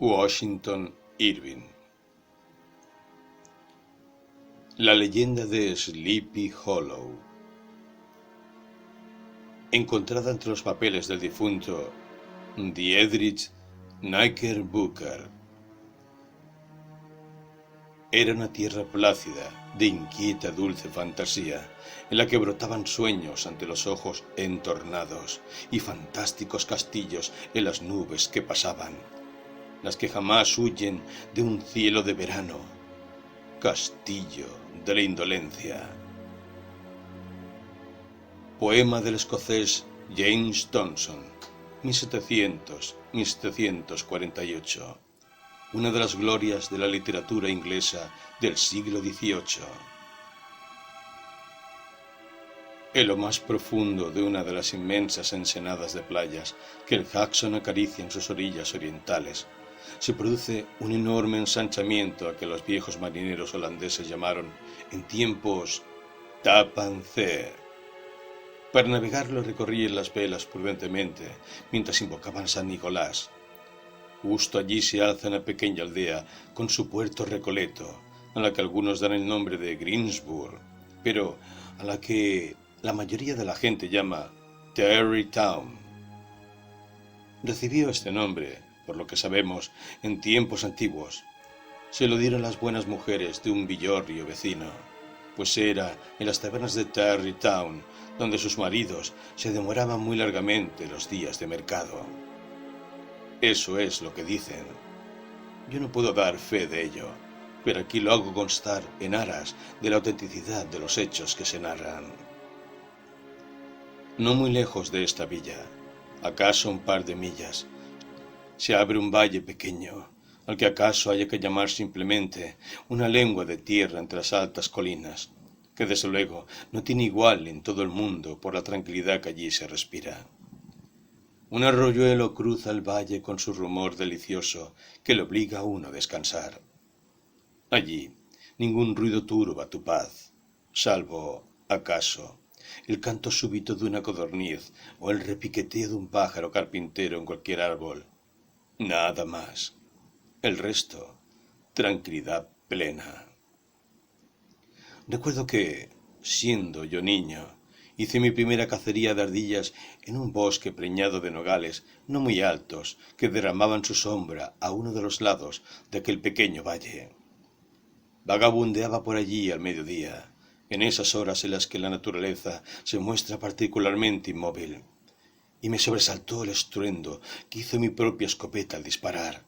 Washington Irving. La leyenda de Sleepy Hollow. Encontrada entre los papeles del difunto Dietrich Knickerbocker. Era una tierra plácida, de inquieta dulce fantasía, en la que brotaban sueños ante los ojos entornados y fantásticos castillos en las nubes que pasaban, las que jamás huyen de un cielo de verano, castillo de la indolencia. Poema del escocés James Thomson, 1700-1748. Una de las glorias de la literatura inglesa del siglo XVIII. En lo más profundo de una de las inmensas ensenadas de playas que el Hudson acaricia en sus orillas orientales, se produce un enorme ensanchamiento a que los viejos marineros holandeses llamaron en tiempos Tappan Zee. Para navegarlo recorrían las velas prudentemente mientras invocaban a San Nicolás. Justo allí se alza una pequeña aldea con su puerto recoleto, a la que algunos dan el nombre de Greensburg, pero a la que la mayoría de la gente llama Tarrytown. Recibió este nombre, por lo que sabemos, en tiempos antiguos. Se lo dieron las buenas mujeres de un villorrio vecino, pues era en las tabernas de Tarrytown donde sus maridos se demoraban muy largamente los días de mercado. Eso es lo que dicen. Yo no puedo dar fe de ello, pero aquí lo hago constar en aras de la autenticidad de los hechos que se narran. No muy lejos de esta villa, acaso un par de millas, se abre un valle pequeño, al que acaso haya que llamar simplemente una lengua de tierra entre las altas colinas, que desde luego no tiene igual en todo el mundo por la tranquilidad que allí se respira. Un arroyuelo cruza el valle con su rumor delicioso que le obliga a uno a descansar. Allí ningún ruido turba tu paz, salvo, acaso, el canto súbito de una codorniz o el repiqueteo de un pájaro carpintero en cualquier árbol. Nada más. El resto, tranquilidad plena. Recuerdo que, siendo yo niño, hice mi primera cacería de ardillas en un bosque preñado de nogales no muy altos que derramaban su sombra a uno de los lados de aquel pequeño valle. Vagabundeaba por allí al mediodía, en esas horas en las que la naturaleza se muestra particularmente inmóvil, y me sobresaltó el estruendo que hizo mi propia escopeta al disparar,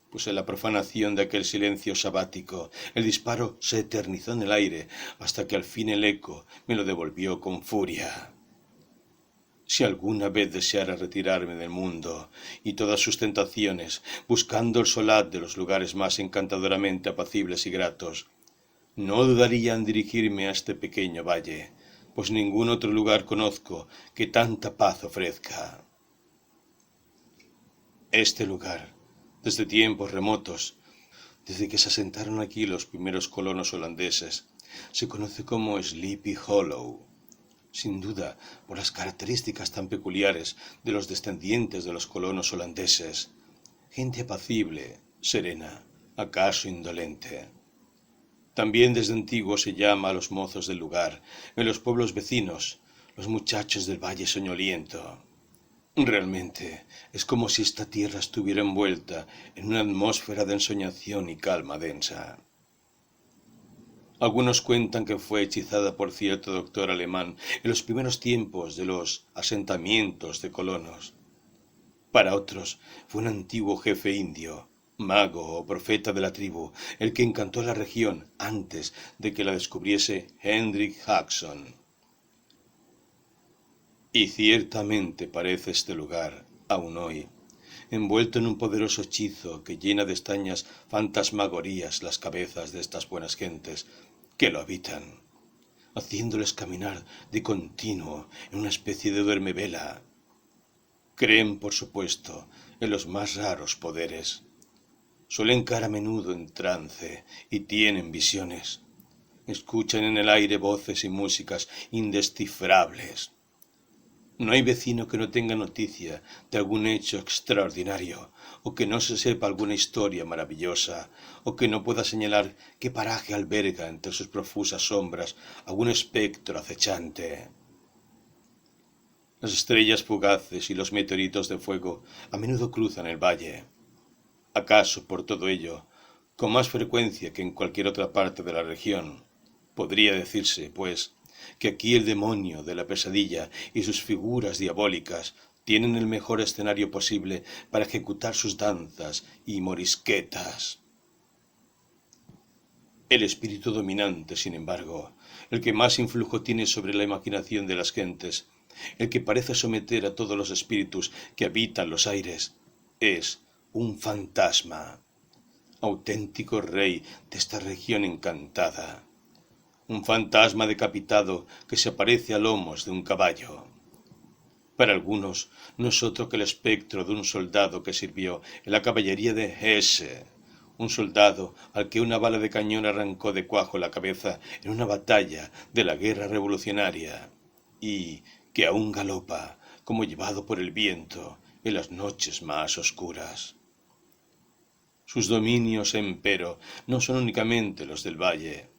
pues en la profanación de aquel silencio sabático el disparo se eternizó en el aire hasta que al fin el eco me lo devolvió con furia. Si alguna vez deseara retirarme del mundo y todas sus tentaciones, buscando el solaz de los lugares más encantadoramente apacibles y gratos, no dudaría en dirigirme a este pequeño valle, pues ningún otro lugar conozco que tanta paz ofrezca. Este lugar, desde tiempos remotos, desde que se asentaron aquí los primeros colonos holandeses, se conoce como Sleepy Hollow, sin duda por las características tan peculiares de los descendientes de los colonos holandeses, gente apacible, serena, acaso indolente. También desde antiguo se llama a los mozos del lugar, en los pueblos vecinos, los muchachos del valle soñoliento. Realmente es como si esta tierra estuviera envuelta en una atmósfera de ensoñación y calma densa. Algunos cuentan que fue hechizada por cierto doctor alemán en los primeros tiempos de los asentamientos de colonos. Para otros fue un antiguo jefe indio, mago o profeta de la tribu, el que encantó la región antes de que la descubriese Hendrik Hudson. Y ciertamente parece este lugar, aún hoy, envuelto en un poderoso hechizo que llena de extrañas fantasmagorías las cabezas de estas buenas gentes que lo habitan, haciéndoles caminar de continuo en una especie de duermevela. Creen, por supuesto, en los más raros poderes. Suelen caer a menudo en trance y tienen visiones. Escuchan en el aire voces y músicas indescifrables. No hay vecino que no tenga noticia de algún hecho extraordinario, o que no se sepa alguna historia maravillosa, o que no pueda señalar qué paraje alberga entre sus profusas sombras algún espectro acechante. Las estrellas fugaces y los meteoritos de fuego a menudo cruzan el valle. ¿Acaso por todo ello, con más frecuencia que en cualquier otra parte de la región, podría decirse, pues, que aquí el demonio de la pesadilla y sus figuras diabólicas tienen el mejor escenario posible para ejecutar sus danzas y morisquetas? El espíritu dominante, sin embargo, el que más influjo tiene sobre la imaginación de las gentes, el que parece someter a todos los espíritus que habitan los aires, es un fantasma, auténtico rey de esta región encantada, un fantasma decapitado que se aparece a lomos de un caballo. Para algunos no es otro que el espectro de un soldado que sirvió en la caballería de Hesse, un soldado al que una bala de cañón arrancó de cuajo la cabeza en una batalla de la guerra revolucionaria, y que aún galopa como llevado por el viento en las noches más oscuras. Sus dominios, empero, no son únicamente los del valle,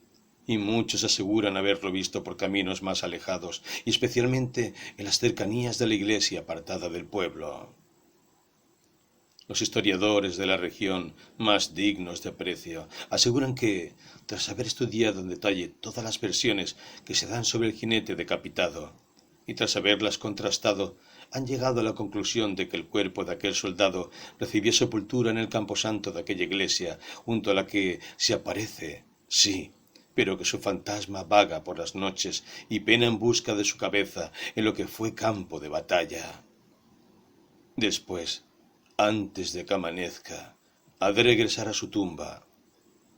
y muchos aseguran haberlo visto por caminos más alejados, y especialmente en las cercanías de la iglesia apartada del pueblo. Los historiadores de la región, más dignos de aprecio, aseguran que, tras haber estudiado en detalle todas las versiones que se dan sobre el jinete decapitado, y tras haberlas contrastado, han llegado a la conclusión de que el cuerpo de aquel soldado recibió sepultura en el camposanto de aquella iglesia, junto a la que se aparece, sí, pero que su fantasma vaga por las noches y pena en busca de su cabeza en lo que fue campo de batalla. Después, antes de que amanezca, ha de regresar a su tumba.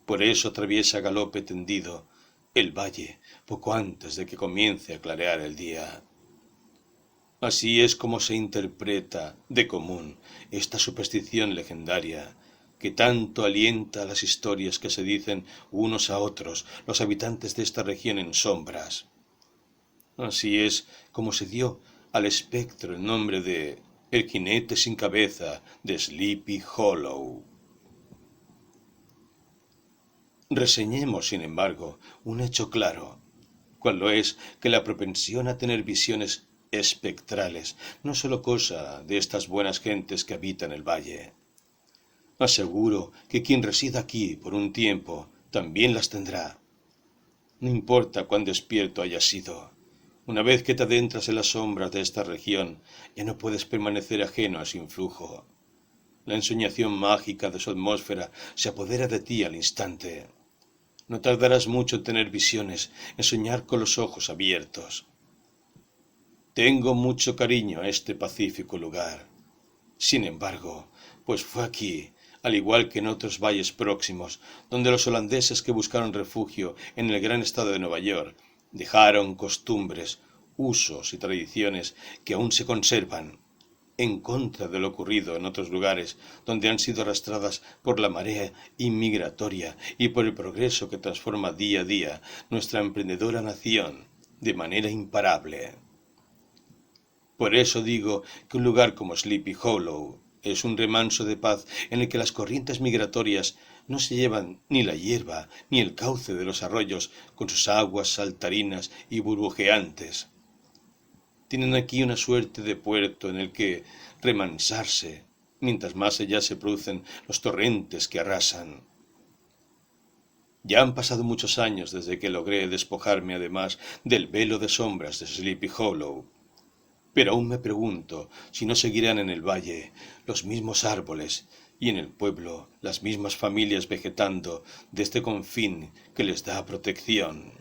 Por eso atraviesa a galope tendido el valle poco antes de que comience a clarear el día. Así es como se interpreta de común esta superstición legendaria, que tanto alienta las historias que se dicen unos a otros los habitantes de esta región en sombras. Así es como se dio al espectro el nombre de el jinete sin cabeza de Sleepy Hollow. Reseñemos, sin embargo, un hecho claro, cual lo es que la propensión a tener visiones espectrales no es sólo cosa de estas buenas gentes que habitan el valle. Aseguro que quien resida aquí por un tiempo también las tendrá. No importa cuán despierto hayas sido. Una vez que te adentras en las sombras de esta región, ya no puedes permanecer ajeno a su influjo. La ensoñación mágica de su atmósfera se apodera de ti al instante. No tardarás mucho en tener visiones, en soñar con los ojos abiertos. Tengo mucho cariño a este pacífico lugar. Sin embargo, pues fue aquí, al igual que en otros valles próximos, donde los holandeses que buscaron refugio en el gran estado de Nueva York dejaron costumbres, usos y tradiciones que aún se conservan, en contra de lo ocurrido en otros lugares donde han sido arrastradas por la marea inmigratoria y por el progreso que transforma día a día nuestra emprendedora nación de manera imparable. Por eso digo que un lugar como Sleepy Hollow es un remanso de paz en el que las corrientes migratorias no se llevan ni la hierba ni el cauce de los arroyos con sus aguas saltarinas y burbujeantes. Tienen aquí una suerte de puerto en el que remansarse, mientras más allá se producen los torrentes que arrasan. Ya han pasado muchos años desde que logré despojarme además del velo de sombras de Sleepy Hollow, pero aún me pregunto si no seguirán en el valle los mismos árboles y en el pueblo las mismas familias vegetando de este confín que les da protección.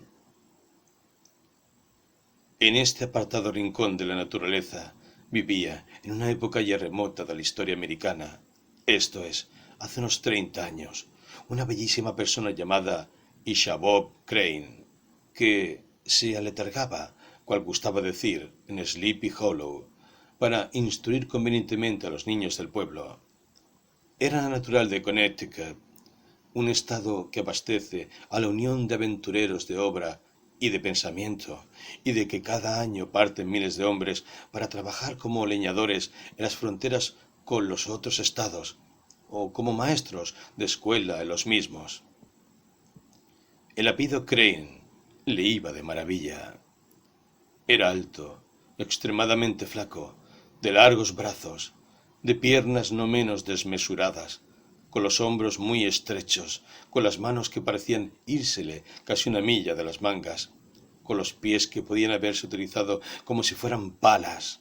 En este apartado rincón de la naturaleza vivía, en una época ya remota de la historia americana, esto es, hace unos 30 años, una bellísima persona llamada Ishabod Crane, que se aletargaba, cual gustaba decir, en Sleepy Hollow, para instruir convenientemente a los niños del pueblo. Era natural de Connecticut, un estado que abastece a la unión de aventureros de obra y de pensamiento, y de que cada año parten miles de hombres para trabajar como leñadores en las fronteras con los otros estados, o como maestros de escuela en los mismos. El apellido Crane le iba de maravilla. Era alto, extremadamente flaco, de largos brazos, de piernas no menos desmesuradas, con los hombros muy estrechos, con las manos que parecían írsele casi una milla de las mangas, con los pies que podían haberse utilizado como si fueran palas,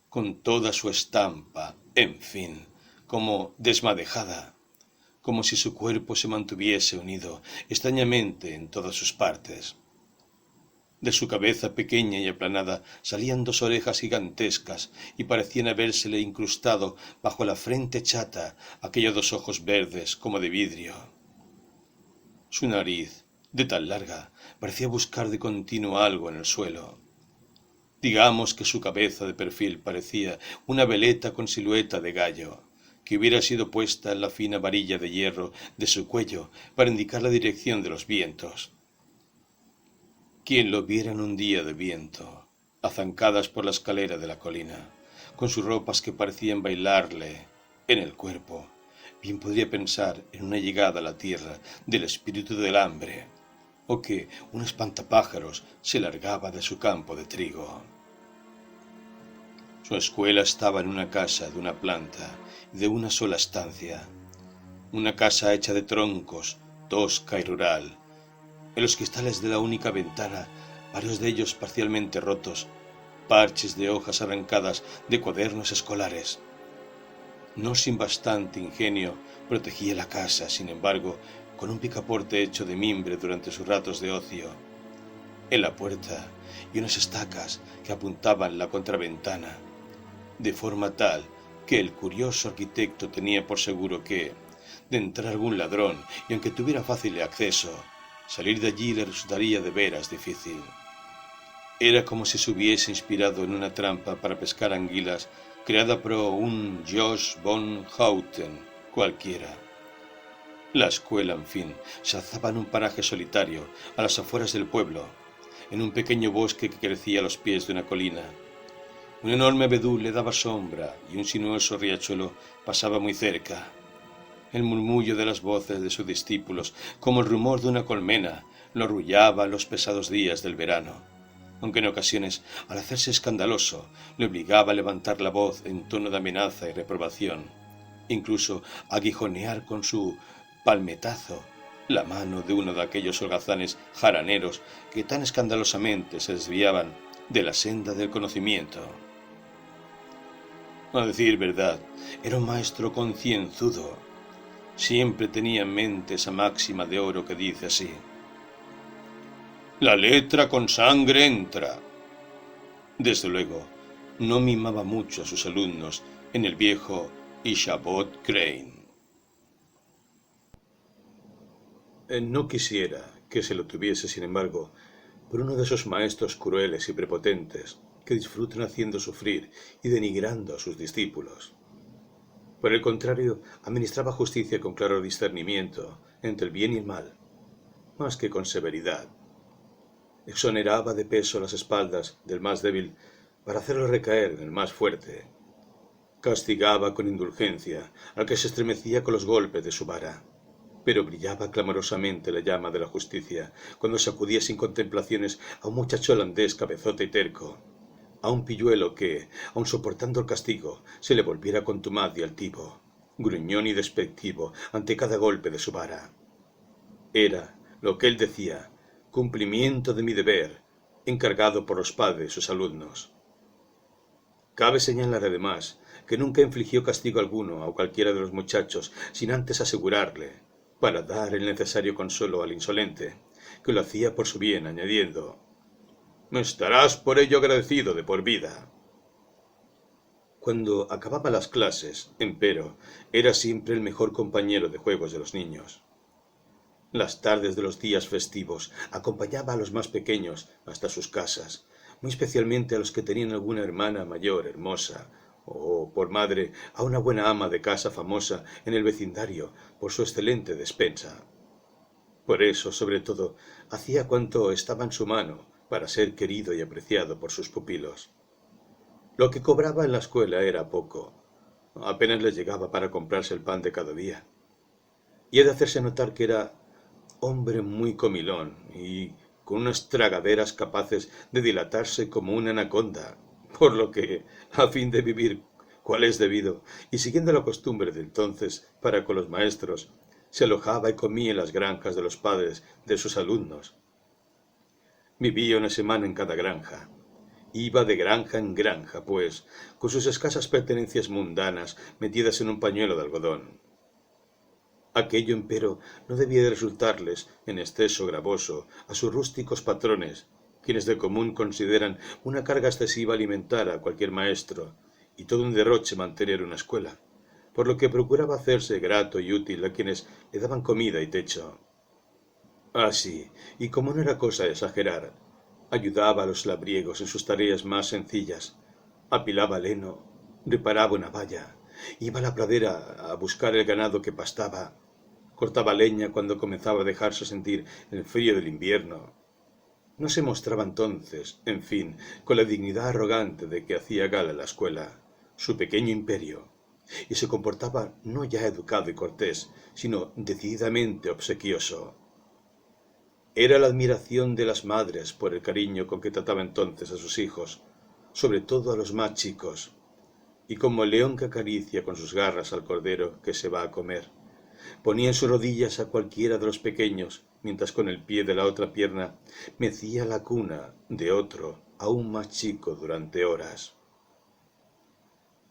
con toda su estampa, en fin, como desmadejada, como si su cuerpo se mantuviese unido extrañamente en todas sus partes. De su cabeza pequeña y aplanada salían dos orejas gigantescas y parecían habérsele incrustado bajo la frente chata aquellos dos ojos verdes como de vidrio. Su nariz, de tan larga, parecía buscar de continuo algo en el suelo. Digamos que su cabeza de perfil parecía una veleta con silueta de gallo, que hubiera sido puesta en la fina varilla de hierro de su cuello para indicar la dirección de los vientos. Quien lo viera en un día de viento, azancadas por la escalera de la colina, con sus ropas que parecían bailarle en el cuerpo, bien podría pensar en una llegada a la tierra del espíritu del hambre, o que un espantapájaros se largaba de su campo de trigo. Su escuela estaba en una casa de una planta y de una sola estancia, una casa hecha de troncos, tosca y rural. En los cristales de la única ventana, varios de ellos parcialmente rotos, parches de hojas arrancadas de cuadernos escolares. No sin bastante ingenio protegía la casa, sin embargo, con un picaporte hecho de mimbre durante sus ratos de ocio. En la puerta y unas estacas que apuntaban la contraventana, de forma tal que el curioso arquitecto tenía por seguro que, de entrar algún ladrón, y aunque tuviera fácil acceso, salir de allí le resultaría de veras difícil. Era como si se hubiese inspirado en una trampa para pescar anguilas creada por un Josh von Houten cualquiera. La escuela, en fin, se alzaba en un paraje solitario, a las afueras del pueblo, en un pequeño bosque que crecía a los pies de una colina. Un enorme abedul le daba sombra y un sinuoso riachuelo pasaba muy cerca. El murmullo de las voces de sus discípulos, como el rumor de una colmena, lo arrullaba en los pesados días del verano, aunque en ocasiones, al hacerse escandaloso, le obligaba a levantar la voz en tono de amenaza y reprobación, incluso a aguijonear con su palmetazo la mano de uno de aquellos holgazanes jaraneros que tan escandalosamente se desviaban de la senda del conocimiento. A decir verdad, era un maestro concienzudo. Siempre tenía en mente esa máxima de oro que dice así: la letra con sangre entra. Desde luego, no mimaba mucho a sus alumnos en el viejo Ishabod Crane. No quisiera que se lo tuviese, sin embargo, por uno de esos maestros crueles y prepotentes que disfrutan haciendo sufrir y denigrando a sus discípulos. Por el contrario, administraba justicia con claro discernimiento entre el bien y el mal, más que con severidad. Exoneraba de peso las espaldas del más débil para hacerlo recaer en el más fuerte. Castigaba con indulgencia al que se estremecía con los golpes de su vara, pero brillaba clamorosamente la llama de la justicia cuando sacudía sin contemplaciones a un muchacho holandés cabezote y terco, a un pilluelo que, aun soportando el castigo, se le volviera contumaz y altivo, gruñón y despectivo ante cada golpe de su vara. Era, lo que él decía, cumplimiento de mi deber, encargado por los padres de sus alumnos. Cabe señalar además que nunca infligió castigo alguno a cualquiera de los muchachos sin antes asegurarle, para dar el necesario consuelo al insolente, que lo hacía por su bien, añadiendo: «Me estarás por ello agradecido de por vida». Cuando acababa las clases, empero, era siempre el mejor compañero de juegos de los niños. Las tardes de los días festivos acompañaba a los más pequeños hasta sus casas, muy especialmente a los que tenían alguna hermana mayor hermosa, o por madre a una buena ama de casa famosa en el vecindario por su excelente despensa. Por eso, sobre todo, hacía cuanto estaba en su mano para ser querido y apreciado por sus pupilos. Lo que cobraba en la escuela era poco. Apenas le llegaba para comprarse el pan de cada día. Y he de hacerse notar que era hombre muy comilón y con unas tragaderas capaces de dilatarse como una anaconda, por lo que, a fin de vivir cual es debido, y siguiendo la costumbre de entonces para con los maestros, se alojaba y comía en las granjas de los padres de sus alumnos. Vivía una semana en cada granja. Iba de granja en granja, pues, con sus escasas pertenencias mundanas metidas en un pañuelo de algodón. Aquello, empero, no debía de resultarles en exceso gravoso a sus rústicos patrones, quienes de común consideran una carga excesiva alimentar a cualquier maestro y todo un derroche mantener una escuela, por lo que procuraba hacerse grato y útil a quienes le daban comida y techo. Así, y como no era cosa de exagerar, ayudaba a los labriegos en sus tareas más sencillas, apilaba heno, reparaba una valla, iba a la pradera a buscar el ganado que pastaba, cortaba leña cuando comenzaba a dejarse sentir el frío del invierno. No se mostraba entonces, en fin, con la dignidad arrogante de que hacía gala la escuela, su pequeño imperio, y se comportaba no ya educado y cortés, sino decididamente obsequioso. Era la admiración de las madres por el cariño con que trataba entonces a sus hijos, sobre todo a los más chicos, y como el león que acaricia con sus garras al cordero que se va a comer, ponía en sus rodillas a cualquiera de los pequeños, mientras con el pie de la otra pierna mecía la cuna de otro aún más chico durante horas.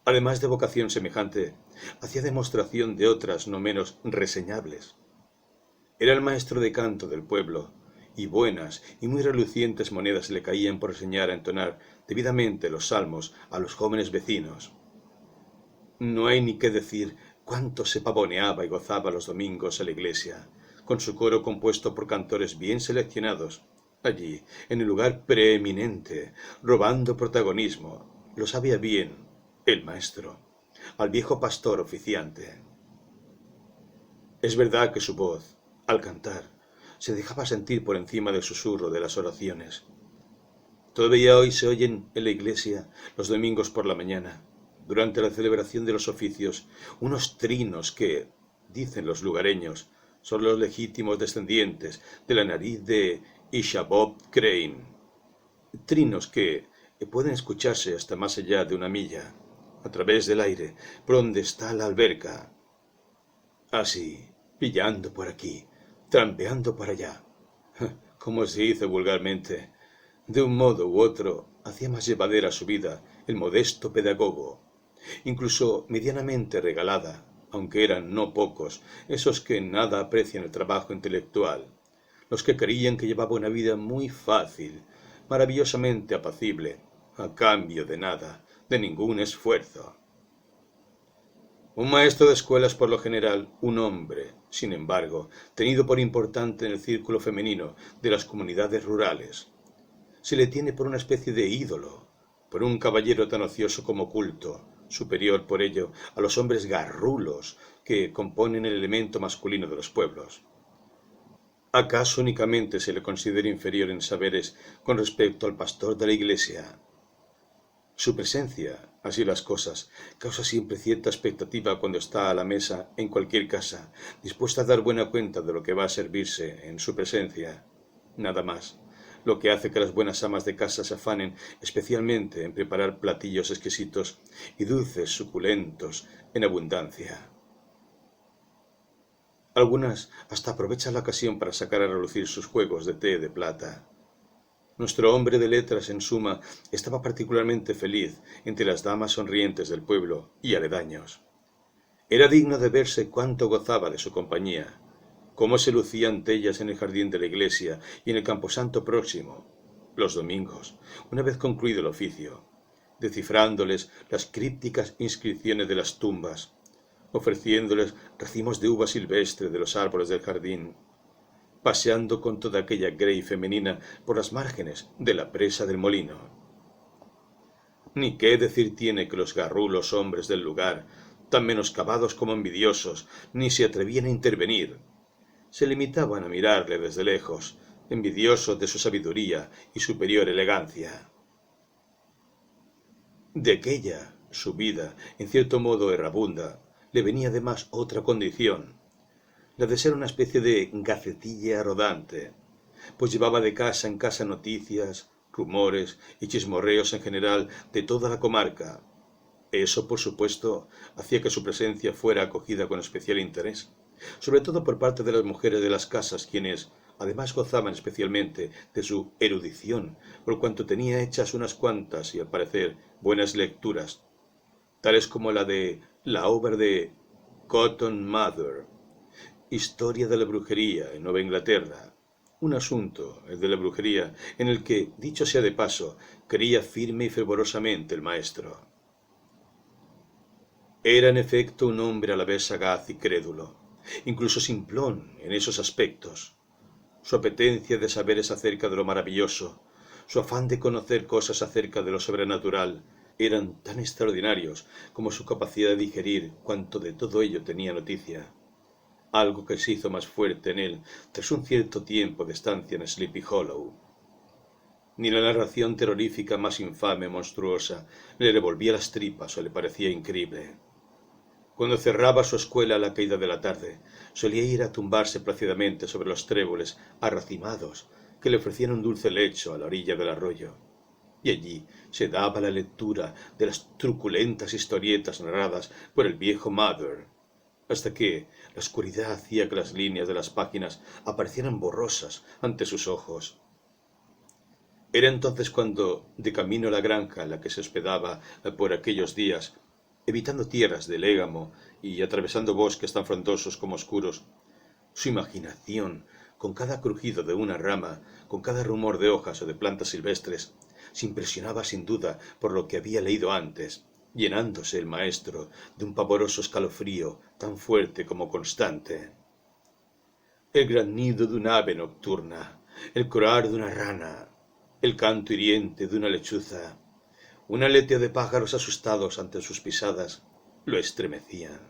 Además de vocación semejante, hacía demostración de otras no menos reseñables. Era el maestro de canto del pueblo, y buenas y muy relucientes monedas le caían por enseñar a entonar debidamente los salmos a los jóvenes vecinos. No hay ni qué decir cuánto se pavoneaba y gozaba los domingos a la iglesia, con su coro compuesto por cantores bien seleccionados, allí, en el lugar preeminente, robando protagonismo, lo sabía bien el maestro, al viejo pastor oficiante. Es verdad que su voz, al cantar, se dejaba sentir por encima del susurro de las oraciones. Todavía hoy se oyen en la iglesia, los domingos por la mañana, durante la celebración de los oficios, unos trinos que, dicen los lugareños, son los legítimos descendientes de la nariz de Ishabob Crane. Trinos que pueden escucharse hasta más allá de una milla, a través del aire, por donde está la alberca. Así, pillando por aquí, trampeando por allá, como se dice vulgarmente, de un modo u otro, hacía más llevadera su vida el modesto pedagogo, incluso medianamente regalada, aunque eran no pocos esos que nada aprecian el trabajo intelectual, los que creían que llevaba una vida muy fácil, maravillosamente apacible, a cambio de nada, de ningún esfuerzo. Un maestro de escuela es por lo general un hombre, sin embargo, tenido por importante en el círculo femenino de las comunidades rurales. Se le tiene por una especie de ídolo, por un caballero tan ocioso como culto, superior por ello a los hombres garrulos que componen el elemento masculino de los pueblos. ¿Acaso únicamente se le considera inferior en saberes con respecto al pastor de la iglesia? Su presencia, así las cosas, causa siempre cierta expectativa cuando está a la mesa en cualquier casa, dispuesta a dar buena cuenta de lo que va a servirse en su presencia. Nada más, lo que hace que las buenas amas de casa se afanen especialmente en preparar platillos exquisitos y dulces suculentos en abundancia. Algunas hasta aprovechan la ocasión para sacar a relucir sus juegos de té de plata. Nuestro hombre de letras, en suma, estaba particularmente feliz entre las damas sonrientes del pueblo y aledaños. Era digno de verse cuánto gozaba de su compañía, cómo se lucía ante ellas en el jardín de la iglesia y en el camposanto próximo, los domingos, una vez concluido el oficio, descifrándoles las crípticas inscripciones de las tumbas, ofreciéndoles racimos de uva silvestre de los árboles del jardín, paseando con toda aquella grey femenina por las márgenes de la presa del molino. Ni qué decir tiene que los garrulos hombres del lugar, tan menoscabados como envidiosos, ni se atrevían a intervenir, se limitaban a mirarle desde lejos, envidiosos de su sabiduría y superior elegancia. De aquella, su vida, en cierto modo errabunda, le venía además otra condición, la de ser una especie de gacetilla rodante, pues llevaba de casa en casa noticias, rumores y chismorreos en general de toda la comarca. Eso, por supuesto, hacía que su presencia fuera acogida con especial interés, sobre todo por parte de las mujeres de las casas, quienes además gozaban especialmente de su erudición, por cuanto tenía hechas unas cuantas y al parecer buenas lecturas, tales como la de la obra de Cotton Mather, Historia de la brujería en Nueva Inglaterra, un asunto, el de la brujería, en el que, dicho sea de paso, creía firme y fervorosamente el maestro. Era en efecto un hombre a la vez sagaz y crédulo, incluso simplón en esos aspectos. Su apetencia de saberes acerca de lo maravilloso, su afán de conocer cosas acerca de lo sobrenatural, eran tan extraordinarios como su capacidad de digerir cuanto de todo ello tenía noticia, algo que se hizo más fuerte en él tras un cierto tiempo de estancia en Sleepy Hollow. Ni la narración terrorífica más infame o monstruosa le revolvía las tripas o le parecía increíble. Cuando cerraba su escuela a la caída de la tarde, solía ir a tumbarse plácidamente sobre los tréboles arracimados que le ofrecían un dulce lecho a la orilla del arroyo, y allí se daba la lectura de las truculentas historietas narradas por el viejo Mather, hasta que la oscuridad hacía que las líneas de las páginas aparecieran borrosas ante sus ojos. Era entonces cuando, de camino a la granja en la que se hospedaba por aquellos días, evitando tierras de légamo y atravesando bosques tan frondosos como oscuros, su imaginación, con cada crujido de una rama, con cada rumor de hojas o de plantas silvestres, se impresionaba sin duda por lo que había leído antes, llenándose el maestro de un pavoroso escalofrío tan fuerte como constante. El granido de un ave nocturna, el croar de una rana, el canto hiriente de una lechuza, un aleteo de pájaros asustados ante sus pisadas, lo estremecían.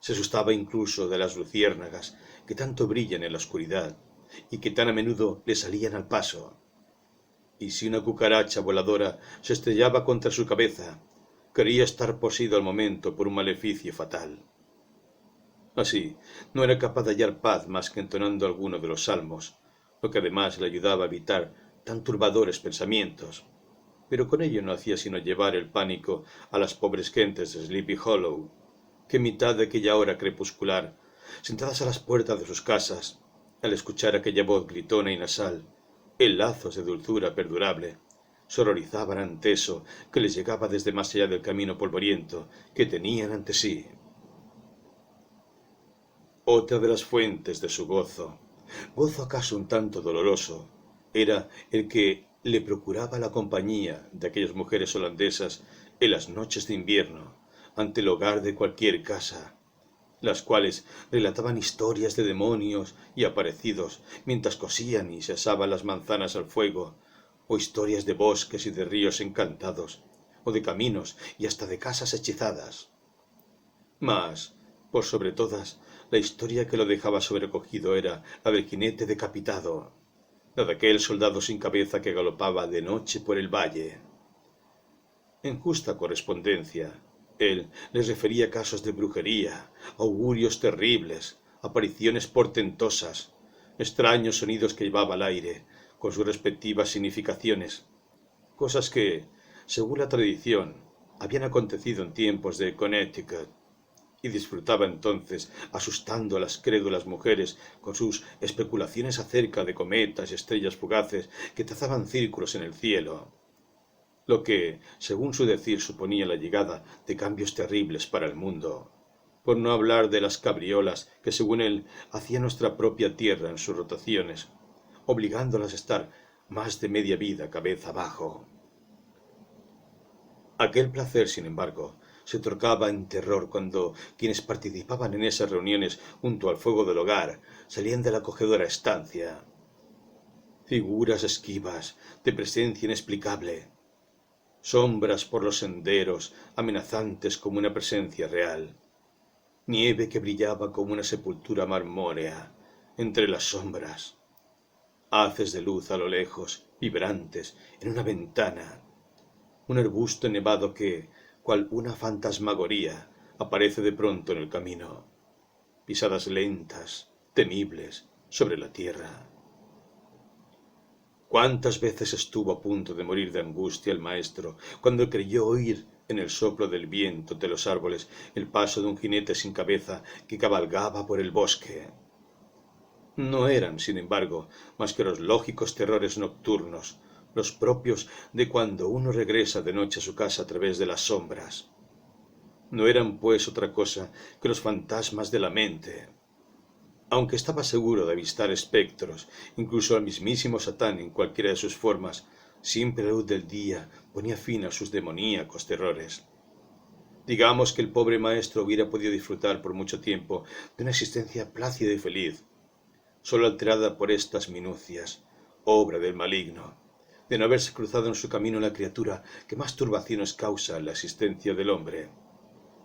Se asustaba incluso de las luciérnagas que tanto brillan en la oscuridad y que tan a menudo le salían al paso. Y si una cucaracha voladora se estrellaba contra su cabeza, creía estar poseído al momento por un maleficio fatal. Así, no era capaz de hallar paz más que entonando alguno de los salmos, lo que además le ayudaba a evitar tan turbadores pensamientos, pero con ello no hacía sino llevar el pánico a las pobres gentes de Sleepy Hollow, que en mitad de aquella hora crepuscular, sentadas a las puertas de sus casas, al escuchar aquella voz gritona y nasal, en lazos de dulzura perdurable, se horrorizaban ante eso que les llegaba desde más allá del camino polvoriento que tenían ante sí. Otra de las fuentes de su gozo, gozo acaso un tanto doloroso, era el que le procuraba la compañía de aquellas mujeres holandesas en las noches de invierno, ante el hogar de cualquier casa, las cuales relataban historias de demonios y aparecidos mientras cosían y se asaban las manzanas al fuego, o historias de bosques y de ríos encantados, o de caminos y hasta de casas hechizadas. Mas, por sobre todas, la historia que lo dejaba sobrecogido era la del jinete decapitado, la de aquel soldado sin cabeza que galopaba de noche por el valle. En justa correspondencia, él les refería casos de brujería, augurios terribles, apariciones portentosas, extraños sonidos que llevaba al aire, con sus respectivas significaciones, cosas que, según la tradición, habían acontecido en tiempos de Connecticut, y disfrutaba entonces asustando a las crédulas mujeres con sus especulaciones acerca de cometas y estrellas fugaces que trazaban círculos en el cielo, lo que, según su decir, suponía la llegada de cambios terribles para el mundo, por no hablar de las cabriolas que, según él, hacía nuestra propia tierra en sus rotaciones, obligándolas a estar más de media vida cabeza abajo. Aquel placer, sin embargo, se trocaba en terror cuando quienes participaban en esas reuniones junto al fuego del hogar salían de la acogedora estancia. Figuras esquivas, de presencia inexplicable, sombras por los senderos, amenazantes como una presencia real, nieve que brillaba como una sepultura marmórea, entre las sombras. Haces de luz a lo lejos, vibrantes, en una ventana. Un arbusto nevado que, cual una fantasmagoría, aparece de pronto en el camino. Pisadas lentas, temibles, sobre la tierra. ¿Cuántas veces estuvo a punto de morir de angustia el maestro cuando creyó oír en el soplo del viento de los árboles el paso de un jinete sin cabeza que cabalgaba por el bosque? No eran, sin embargo, más que los lógicos terrores nocturnos, los propios de cuando uno regresa de noche a su casa a través de las sombras. No eran, pues, otra cosa que los fantasmas de la mente. Aunque estaba seguro de avistar espectros, incluso al mismísimo Satán en cualquiera de sus formas, siempre la luz del día ponía fin a sus demoníacos terrores. Digamos que el pobre maestro hubiera podido disfrutar por mucho tiempo de una existencia plácida y feliz, solo alterada por estas minucias, obra del maligno, de no haberse cruzado en su camino la criatura que más turbaciones causa en la existencia del hombre,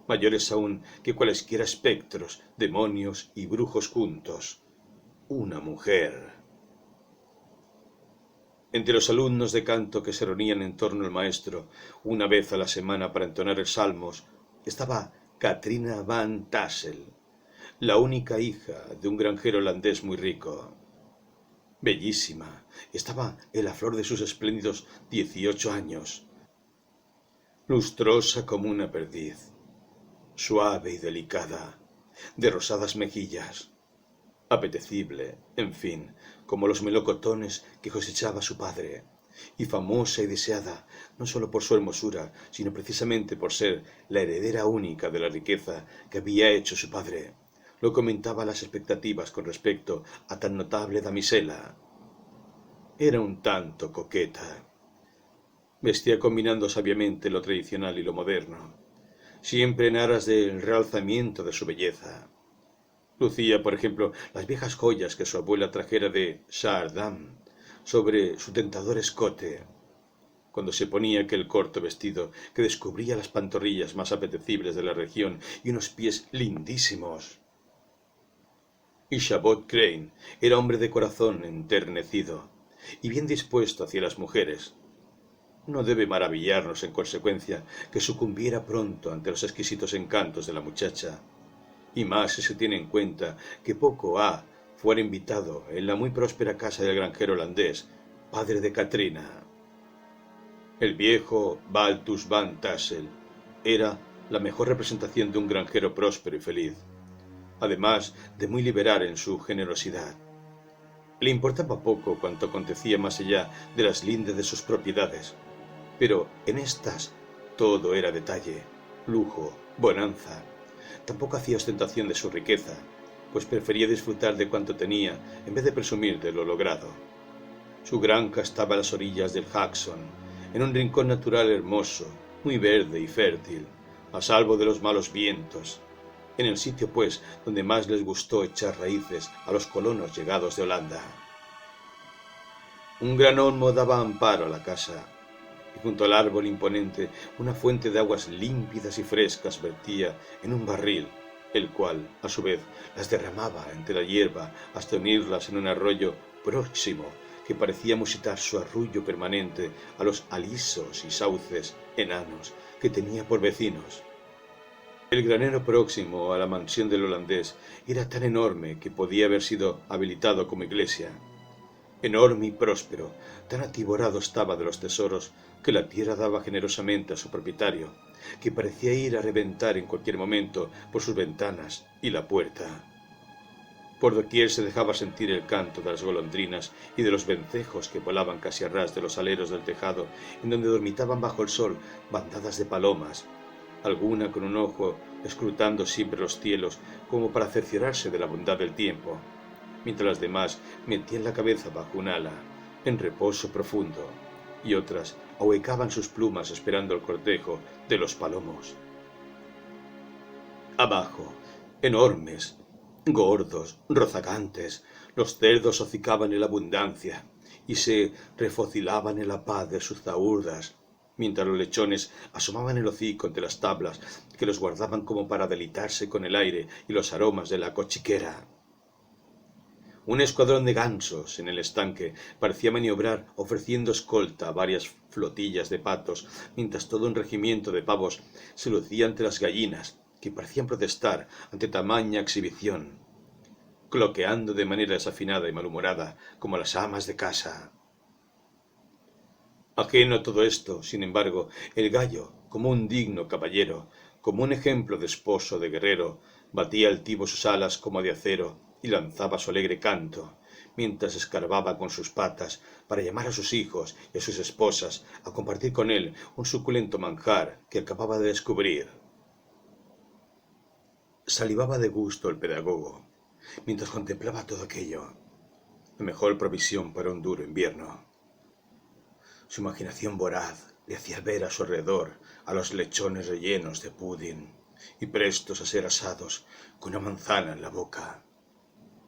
mayores aún que cualesquiera espectros, demonios y brujos juntos, una mujer. Entre los alumnos de canto que se reunían en torno al maestro una vez a la semana para entonar el salmos, estaba Katrina Van Tassel, la única hija de un granjero holandés muy rico. Bellísima, estaba en la flor de sus espléndidos 18 años, lustrosa como una perdiz, suave y delicada, de rosadas mejillas, apetecible, en fin, como los melocotones que cosechaba su padre, y famosa y deseada no sólo por su hermosura, sino precisamente por ser la heredera única de la riqueza que había hecho su padre. Lo comentaba las expectativas con respecto a tan notable damisela. Era un tanto coqueta. Vestía combinando sabiamente lo tradicional y lo moderno, siempre en aras del realzamiento de su belleza. Lucía, por ejemplo, las viejas joyas que su abuela trajera de Saardam sobre su tentador escote, cuando se ponía aquel corto vestido que descubría las pantorrillas más apetecibles de la región y unos pies lindísimos. Y Chabot Crane era hombre de corazón enternecido y bien dispuesto hacia las mujeres. No debe maravillarnos, en consecuencia, que sucumbiera pronto ante los exquisitos encantos de la muchacha, y más si se tiene en cuenta que poco ha fuera invitado en la muy próspera casa del granjero holandés, padre de Katrina. El viejo Baltus Van Tassel era la mejor representación de un granjero próspero y feliz, además de muy liberal en su generosidad. Le importaba poco cuanto acontecía más allá de las lindes de sus propiedades, pero en estas todo era detalle, lujo, bonanza. Tampoco hacía ostentación de su riqueza, pues prefería disfrutar de cuanto tenía en vez de presumir de lo logrado. Su granja estaba a las orillas del Hudson, en un rincón natural hermoso, muy verde y fértil, a salvo de los malos vientos, en el sitio, pues, donde más les gustó echar raíces a los colonos llegados de Holanda. Un gran olmo daba amparo a la casa, y junto al árbol imponente una fuente de aguas límpidas y frescas vertía en un barril, el cual, a su vez, las derramaba entre la hierba hasta unirlas en un arroyo próximo que parecía musitar su arrullo permanente a los alisos y sauces enanos que tenía por vecinos. El granero próximo a la mansión del holandés era tan enorme que podía haber sido habilitado como iglesia. Enorme y próspero, tan atiborrado estaba de los tesoros que la tierra daba generosamente a su propietario, que parecía ir a reventar en cualquier momento por sus ventanas y la puerta. Por doquier se dejaba sentir el canto de las golondrinas y de los vencejos que volaban casi a ras de los aleros del tejado, en donde dormitaban bajo el sol bandadas de palomas, alguna con un ojo escrutando siempre los cielos como para cerciorarse de la bondad del tiempo, mientras las demás metían la cabeza bajo un ala, en reposo profundo, y otras ahuecaban sus plumas esperando el cortejo de los palomos. Abajo, enormes, gordos, rozagantes, los cerdos hocicaban en la abundancia y se refocilaban en la paz de sus zahurdas, mientras los lechones asomaban el hocico entre las tablas que los guardaban como para deleitarse con el aire y los aromas de la cochiquera. Un escuadrón de gansos en el estanque parecía maniobrar ofreciendo escolta a varias flotillas de patos, mientras todo un regimiento de pavos se lucía ante las gallinas, que parecían protestar ante tamaña exhibición, cloqueando de manera desafinada y malhumorada, como las amas de casa. Ajeno a todo esto, sin embargo, el gallo, como un digno caballero, como un ejemplo de esposo de guerrero, batía altivo sus alas como de acero y lanzaba su alegre canto, mientras escarbaba con sus patas para llamar a sus hijos y a sus esposas a compartir con él un suculento manjar que acababa de descubrir. Salivaba de gusto el pedagogo, mientras contemplaba todo aquello, la mejor provisión para un duro invierno. Su imaginación voraz le hacía ver a su alrededor a los lechones rellenos de pudín y prestos a ser asados con una manzana en la boca,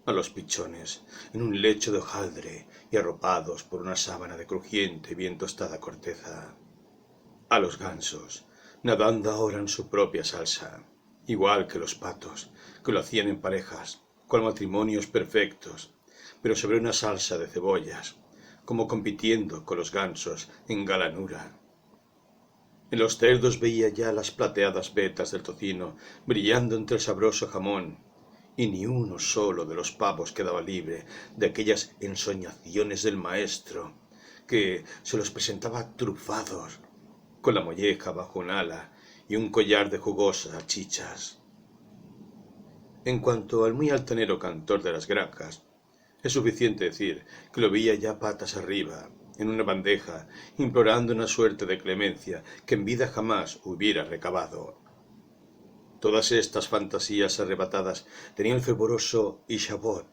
a los pichones en un lecho de hojaldre y arropados por una sábana de crujiente y bien tostada corteza, a los gansos nadando ahora en su propia salsa, igual que los patos, que lo hacían en parejas, con matrimonios perfectos, pero sobre una salsa de cebollas, como compitiendo con los gansos en galanura. En los cerdos veía ya las plateadas vetas del tocino brillando entre el sabroso jamón, y ni uno solo de los pavos quedaba libre de aquellas ensoñaciones del maestro, que se los presentaba trufados, con la molleja bajo un ala y un collar de jugosas salchichas. En cuanto al muy altanero cantor de las granjas, es suficiente decir que lo veía ya patas arriba, en una bandeja, implorando una suerte de clemencia que en vida jamás hubiera recabado. Todas estas fantasías arrebatadas tenía el fervoroso Ichabod,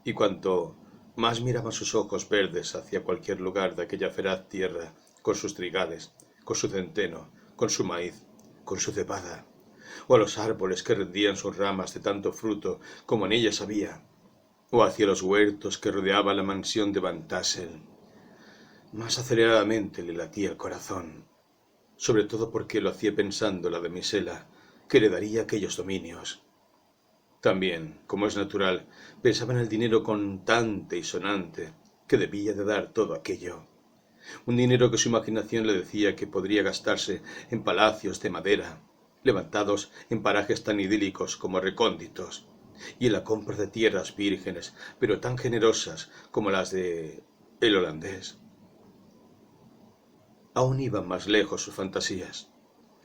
y cuanto más miraban sus ojos verdes hacia cualquier lugar de aquella feraz tierra, con sus trigales, con su centeno, con su maíz, con su cebada, o a los árboles que rendían sus ramas de tanto fruto como en ellas había, o hacia los huertos que rodeaban la mansión de Van Tassel, más aceleradamente le latía el corazón, sobre todo porque lo hacía pensando la damisela que le daría aquellos dominios. También, como es natural, pensaba en el dinero contante y sonante que debía de dar todo aquello. Un dinero que su imaginación le decía que podría gastarse en palacios de madera, levantados en parajes tan idílicos como recónditos, y en la compra de tierras vírgenes, pero tan generosas como las de el holandés. Aún iban más lejos sus fantasías.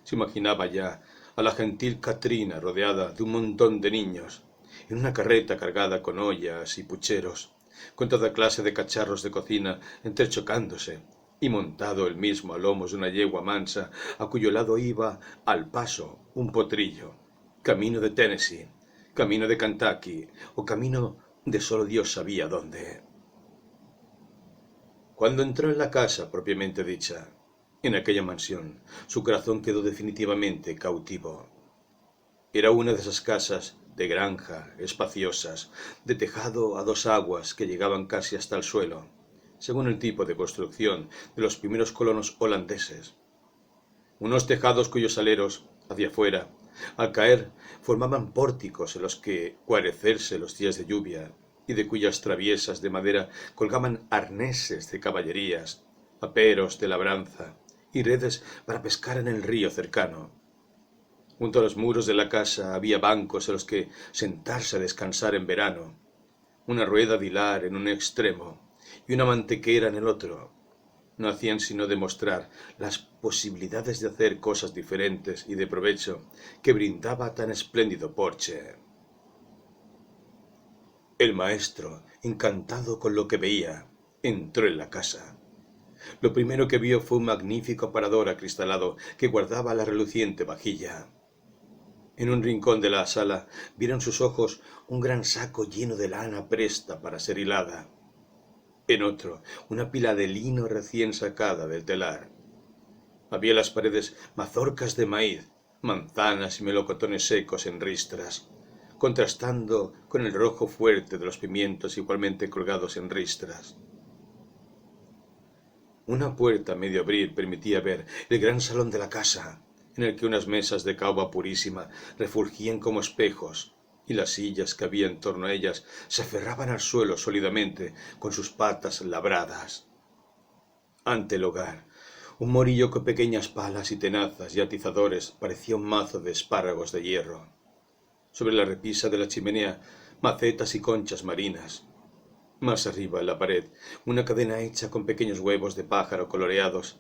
Se imaginaba ya a la gentil Catrina rodeada de un montón de niños, en una carreta cargada con ollas y pucheros, con toda clase de cacharros de cocina entrechocándose, y montado él mismo a lomos de una yegua mansa, a cuyo lado iba al paso un potrillo, camino de Tennessee, camino de Kentucky, o camino de solo Dios sabía dónde. Cuando entró en la casa propiamente dicha, en aquella mansión, su corazón quedó definitivamente cautivo. Era una de esas casas de granja, espaciosas, de tejado a dos aguas que llegaban casi hasta el suelo, según el tipo de construcción de los primeros colonos holandeses. Unos tejados cuyos aleros, hacia afuera, al caer, formaban pórticos en los que guarecerse los días de lluvia, y de cuyas traviesas de madera colgaban arneses de caballerías, aperos de labranza y redes para pescar en el río cercano. Junto a los muros de la casa había bancos en los que sentarse a descansar en verano, una rueda de hilar en un extremo y una mantequera en el otro. No hacían sino demostrar las posibilidades de hacer cosas diferentes y de provecho que brindaba tan espléndido porche. El maestro, encantado con lo que veía, entró en la casa. Lo primero que vio fue un magnífico aparador acristalado que guardaba la reluciente vajilla. En un rincón de la sala vieron sus ojos un gran saco lleno de lana presta para ser hilada. En otro, una pila de lino recién sacada del telar. Había en las paredes mazorcas de maíz, manzanas y melocotones secos en ristras, contrastando con el rojo fuerte de los pimientos igualmente colgados en ristras. Una puerta a medio abrir permitía ver el gran salón de la casa, en el que unas mesas de caoba purísima refulgían como espejos, y las sillas que había en torno a ellas se aferraban al suelo sólidamente con sus patas labradas. Ante el hogar, un morillo con pequeñas palas y tenazas y atizadores parecía un mazo de espárragos de hierro. Sobre la repisa de la chimenea, macetas y conchas marinas. Más arriba, en la pared, una cadena hecha con pequeños huevos de pájaro coloreados.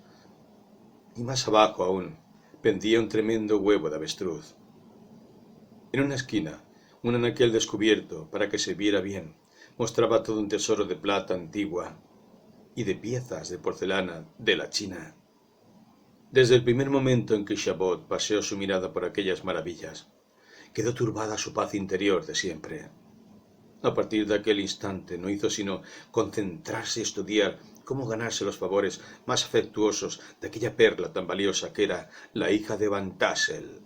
Y más abajo aún, pendía un tremendo huevo de avestruz. En una esquina, un anaquel descubierto, para que se viera bien, mostraba todo un tesoro de plata antigua y de piezas de porcelana de la China. Desde el primer momento en que Chabot paseó su mirada por aquellas maravillas, quedó turbada su paz interior de siempre. A partir de aquel instante no hizo sino concentrarse y estudiar cómo ganarse los favores más afectuosos de aquella perla tan valiosa que era la hija de Van Tassel.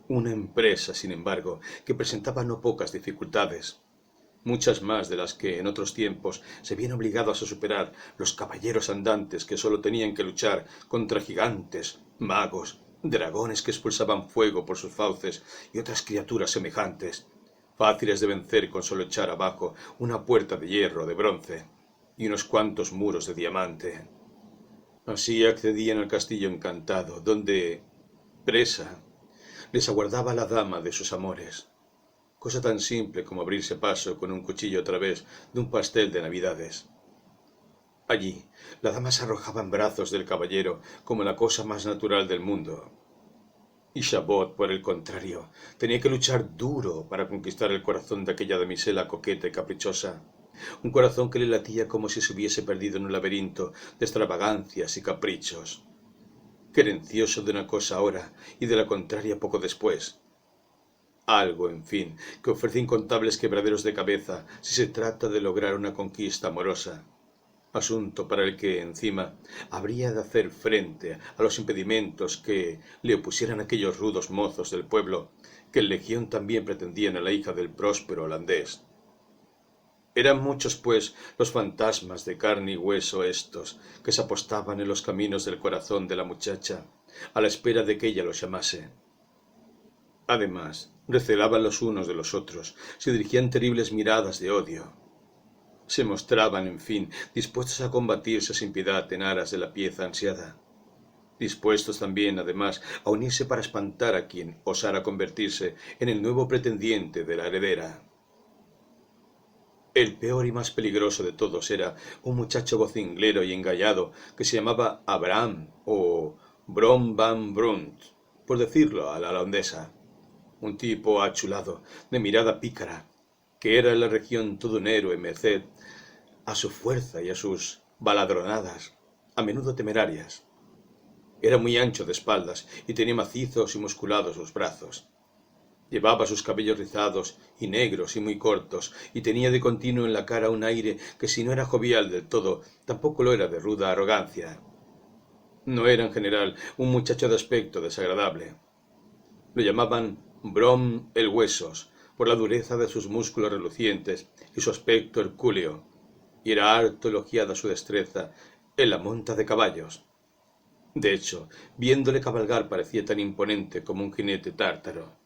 Una empresa, sin embargo, que presentaba no pocas dificultades, muchas más de las que en otros tiempos se habían obligados a superar los caballeros andantes que sólo tenían que luchar contra gigantes, magos, dragones que expulsaban fuego por sus fauces y otras criaturas semejantes, fáciles de vencer con solo echar abajo una puerta de hierro o de bronce y unos cuantos muros de diamante. Así accedían al castillo encantado, donde, presa, les aguardaba la dama de sus amores, cosa tan simple como abrirse paso con un cuchillo a través de un pastel de navidades. Allí, la dama se arrojaba en brazos del caballero como la cosa más natural del mundo. Y Chabot, por el contrario, tenía que luchar duro para conquistar el corazón de aquella damisela coqueta y caprichosa, un corazón que le latía como si se hubiese perdido en un laberinto de extravagancias y caprichos, querencioso de una cosa ahora y de la contraria poco después. Algo, en fin, que ofrece incontables quebraderos de cabeza si se trata de lograr una conquista amorosa, asunto para el que, encima, habría de hacer frente a los impedimentos que le opusieran aquellos rudos mozos del pueblo que en legión también pretendían a la hija del próspero holandés. Eran muchos, pues, los fantasmas de carne y hueso estos que se apostaban en los caminos del corazón de la muchacha, a la espera de que ella los llamase. Además, recelaban los unos de los otros, se dirigían terribles miradas de odio. Se mostraban, en fin, dispuestos a combatirse sin piedad en aras de la pieza ansiada, dispuestos también, además, a unirse para espantar a quien osara convertirse en el nuevo pretendiente de la heredera. El peor y más peligroso de todos era un muchacho vocinglero y engallado que se llamaba Abraham o Brom Van Brunt, por decirlo a la holandesa, un tipo achulado, de mirada pícara, que era en la región todo un héroe merced a su fuerza y a sus baladronadas, a menudo temerarias. Era muy ancho de espaldas y tenía macizos y musculados los brazos. Llevaba sus cabellos rizados y negros y muy cortos, y tenía de continuo en la cara un aire que si no era jovial del todo, tampoco lo era de ruda arrogancia. No era en general un muchacho de aspecto desagradable. Lo llamaban Brom el Huesos, por la dureza de sus músculos relucientes y su aspecto hercúleo, y era harto elogiada su destreza en la monta de caballos. De hecho, viéndole cabalgar parecía tan imponente como un jinete tártaro.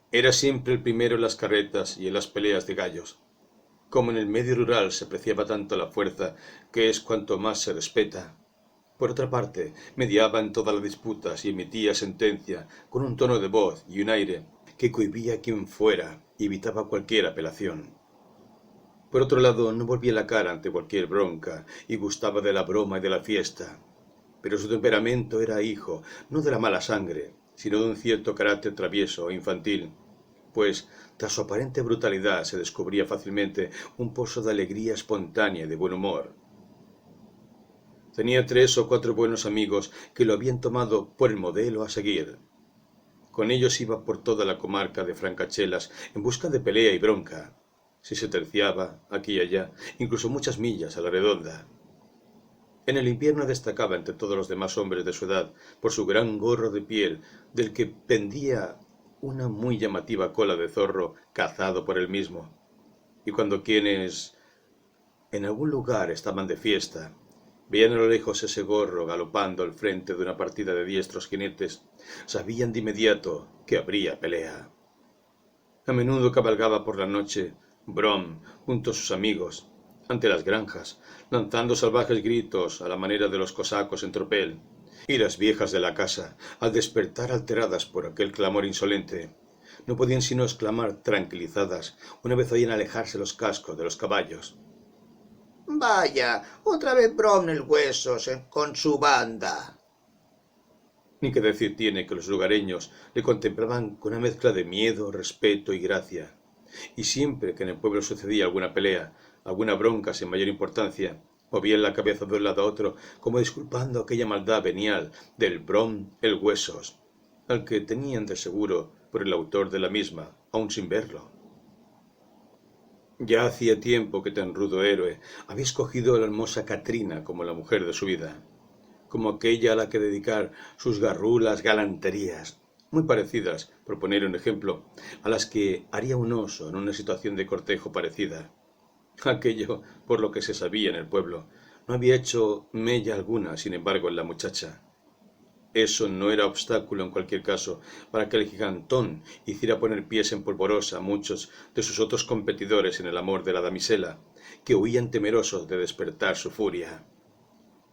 Era siempre el primero en las carretas y en las peleas de gallos. Como en el medio rural se apreciaba tanto la fuerza, que es cuanto más se respeta. Por otra parte, mediaba en todas las disputas y emitía sentencia con un tono de voz y un aire que cohibía a quien fuera y evitaba cualquier apelación. Por otro lado, no volvía la cara ante cualquier bronca y gustaba de la broma y de la fiesta. Pero su temperamento era hijo, no de la mala sangre, sino de un cierto carácter travieso e infantil, pues tras su aparente brutalidad se descubría fácilmente un pozo de alegría espontánea y de buen humor. Tenía 3 o 4 buenos amigos que lo habían tomado por el modelo a seguir. Con ellos iba por toda la comarca de Francachelas en busca de pelea y bronca, si se terciaba, aquí y allá, incluso muchas millas a la redonda. En el invierno destacaba entre todos los demás hombres de su edad por su gran gorro de piel, del que pendía una muy llamativa cola de zorro cazado por él mismo. Y cuando quienes en algún lugar estaban de fiesta, veían a lo lejos ese gorro galopando al frente de una partida de diestros jinetes, sabían de inmediato que habría pelea. A menudo cabalgaba por la noche Brom junto a sus amigos ante las granjas, lanzando salvajes gritos a la manera de los cosacos en tropel, y las viejas de la casa, al despertar alteradas por aquel clamor insolente, no podían sino exclamar tranquilizadas una vez oían alejarse los cascos de los caballos. Vaya, otra vez Brom el Huesos con su banda. Ni que decir tiene que los lugareños le contemplaban con una mezcla de miedo, respeto y gracia. Y siempre que en el pueblo sucedía alguna pelea, alguna bronca sin mayor importancia, movían la cabeza de un lado a otro, como disculpando aquella maldad venial del Brom el Huesos, al que tenían de seguro por el autor de la misma, aun sin verlo. Ya hacía tiempo que tan rudo héroe había escogido a la hermosa Catrina como la mujer de su vida, como aquella a la que dedicar sus garrulas galanterías, muy parecidas, por poner un ejemplo, a las que haría un oso en una situación de cortejo parecida. Aquello, por lo que se sabía en el pueblo, no había hecho mella alguna, sin embargo, en la muchacha. Eso no era obstáculo en cualquier caso para que el gigantón hiciera poner pies en polvorosa a muchos de sus otros competidores en el amor de la damisela, que huían temerosos de despertar su furia.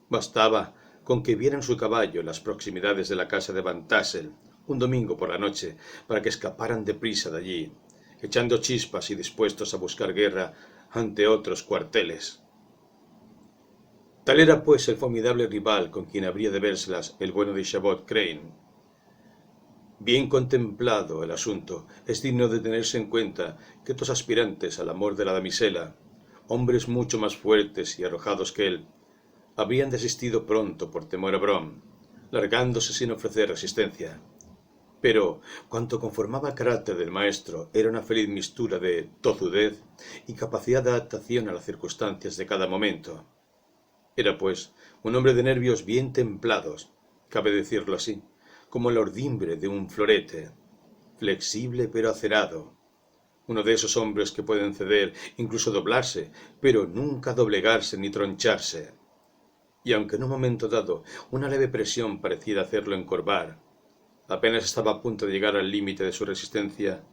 Bastaba con que vieran su caballo en las proximidades de la casa de Van Tassel un domingo por la noche para que escaparan deprisa de allí, echando chispas y dispuestos a buscar guerra ante otros cuarteles. Tal era pues el formidable rival con quien habría de vérselas el bueno de Chabot Crane. Bien contemplado el asunto, es digno de tenerse en cuenta que otros aspirantes al amor de la damisela, hombres mucho más fuertes y arrojados que él, habrían desistido pronto por temor a Brom, largándose sin ofrecer resistencia. Pero cuanto conformaba el carácter del maestro era una feliz mistura de tozudez y capacidad de adaptación a las circunstancias de cada momento. Era, pues, un hombre de nervios bien templados, cabe decirlo así, como la ordimbre de un florete, flexible pero acerado, uno de esos hombres que pueden ceder, incluso doblarse, pero nunca doblegarse ni troncharse. Y aunque en un momento dado una leve presión parecía hacerlo encorvar, apenas estaba a punto de llegar al límite de su resistencia,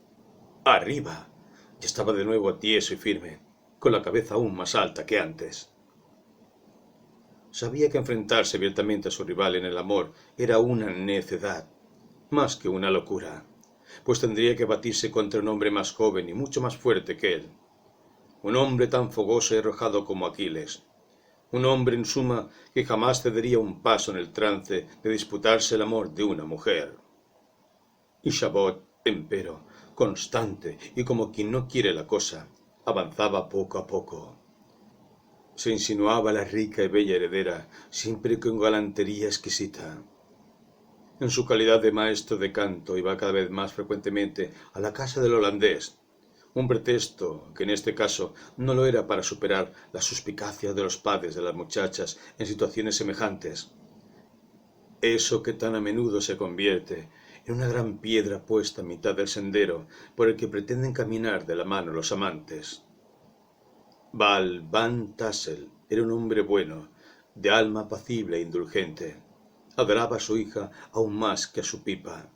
¡arriba! Ya estaba de nuevo tieso y firme, con la cabeza aún más alta que antes. Sabía que enfrentarse abiertamente a su rival en el amor era una necedad, más que una locura, pues tendría que batirse contra un hombre más joven y mucho más fuerte que él, un hombre tan fogoso y arrojado como Aquiles, un hombre en suma que jamás cedería un paso en el trance de disputarse el amor de una mujer. Y Chabot, empero, constante y como quien no quiere la cosa, avanzaba poco a poco. Se insinuaba la rica y bella heredera, siempre con galantería exquisita. En su calidad de maestro de canto iba cada vez más frecuentemente a la casa del holandés, un pretexto que en este caso no lo era para superar la suspicacia de los padres de las muchachas en situaciones semejantes. Eso que tan a menudo se convierte en una gran piedra puesta a mitad del sendero por el que pretenden caminar de la mano los amantes. Van Tassel era un hombre bueno, de alma apacible e indulgente. Adoraba a su hija aún más que a su pipa,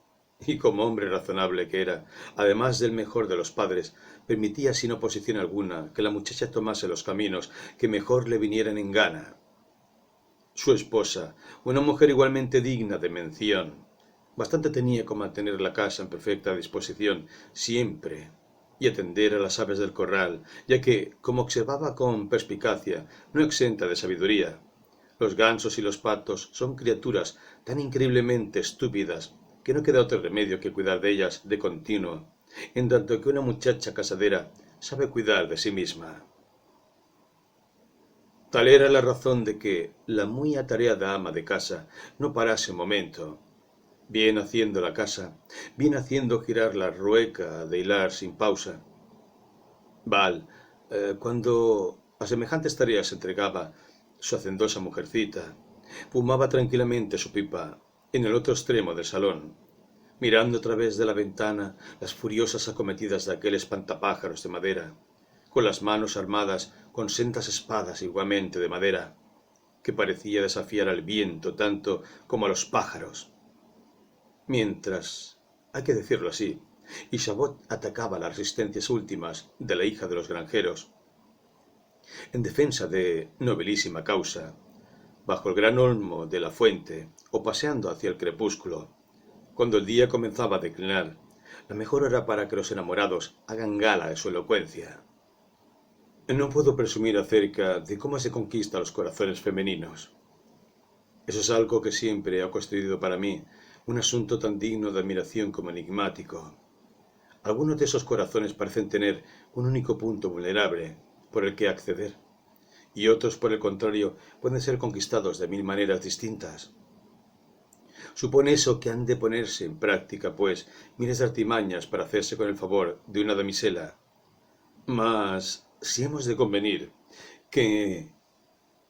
y como hombre razonable que era, además del mejor de los padres, permitía sin oposición alguna que la muchacha tomase los caminos que mejor le vinieran en gana. Su esposa, una mujer igualmente digna de mención, bastante tenía con mantener la casa en perfecta disposición siempre y atender a las aves del corral, ya que, como observaba con perspicacia, no exenta de sabiduría, los gansos y los patos son criaturas tan increíblemente estúpidas que no queda otro remedio que cuidar de ellas de continuo, en tanto que una muchacha casadera sabe cuidar de sí misma. Tal era la razón de que la muy atareada ama de casa no parase un momento, bien haciendo la casa, bien haciendo girar la rueca de hilar sin pausa. Cuando a semejantes tareas se entregaba su hacendosa mujercita, fumaba tranquilamente su pipa en el otro extremo del salón, mirando a través de la ventana las furiosas acometidas de aquel espantapájaros de madera, con las manos armadas con sendas espadas igualmente de madera, que parecía desafiar al viento tanto como a los pájaros. Mientras, hay que decirlo así, y Chabot atacaba las resistencias últimas de la hija de los granjeros en defensa de nobilísima causa, bajo el gran olmo de la fuente o paseando hacia el crepúsculo, cuando el día comenzaba a declinar, la mejor hora para que los enamorados hagan gala de su elocuencia. No puedo presumir acerca de cómo se conquista los corazones femeninos. Eso es algo que siempre ha constituido para mí un asunto tan digno de admiración como enigmático. Algunos de esos corazones parecen tener un único punto vulnerable por el que acceder, y otros, por el contrario, pueden ser conquistados de 1000 maneras distintas. Supone eso que han de ponerse en práctica, pues, miles de artimañas para hacerse con el favor de una damisela. Mas, si hemos de convenir que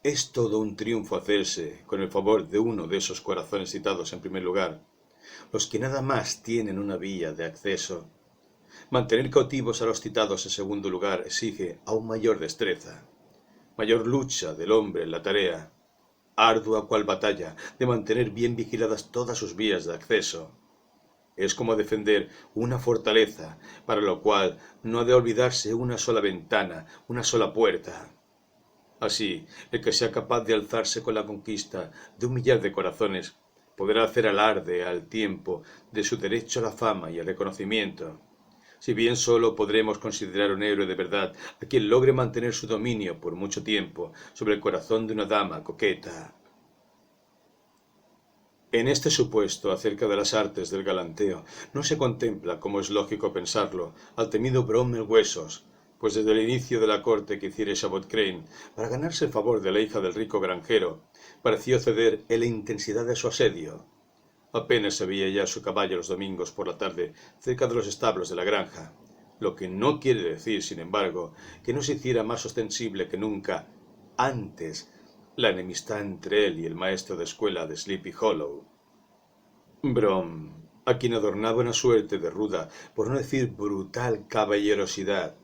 es todo un triunfo hacerse con el favor de uno de esos corazones citados en primer lugar, los que nada más tienen una vía de acceso, mantener cautivos a los citados en segundo lugar exige aún mayor destreza, mayor lucha del hombre en la tarea, ardua cual batalla, de mantener bien vigiladas todas sus vías de acceso. Es como defender una fortaleza, para lo cual no ha de olvidarse una sola ventana, una sola puerta. Así, el que sea capaz de alzarse con la conquista de 1.000.000 de corazones, podrá hacer alarde al tiempo de su derecho a la fama y al reconocimiento. Si bien sólo podremos considerar un héroe de verdad a quien logre mantener su dominio por mucho tiempo sobre el corazón de una dama coqueta. En este supuesto acerca de las artes del galanteo no se contempla, como es lógico pensarlo, al temido Bromel Huesos, pues desde el inicio de la corte que hiciera Chabot Crane para ganarse el favor de la hija del rico granjero, pareció ceder en la intensidad de su asedio. Apenas se veía ya su caballo los domingos por la tarde cerca de los establos de la granja, lo que no quiere decir, sin embargo, que no se hiciera más ostensible que nunca antes la enemistad entre él y el maestro de escuela de Sleepy Hollow. Brom, a quien adornaba una suerte de ruda, por no decir brutal caballerosidad,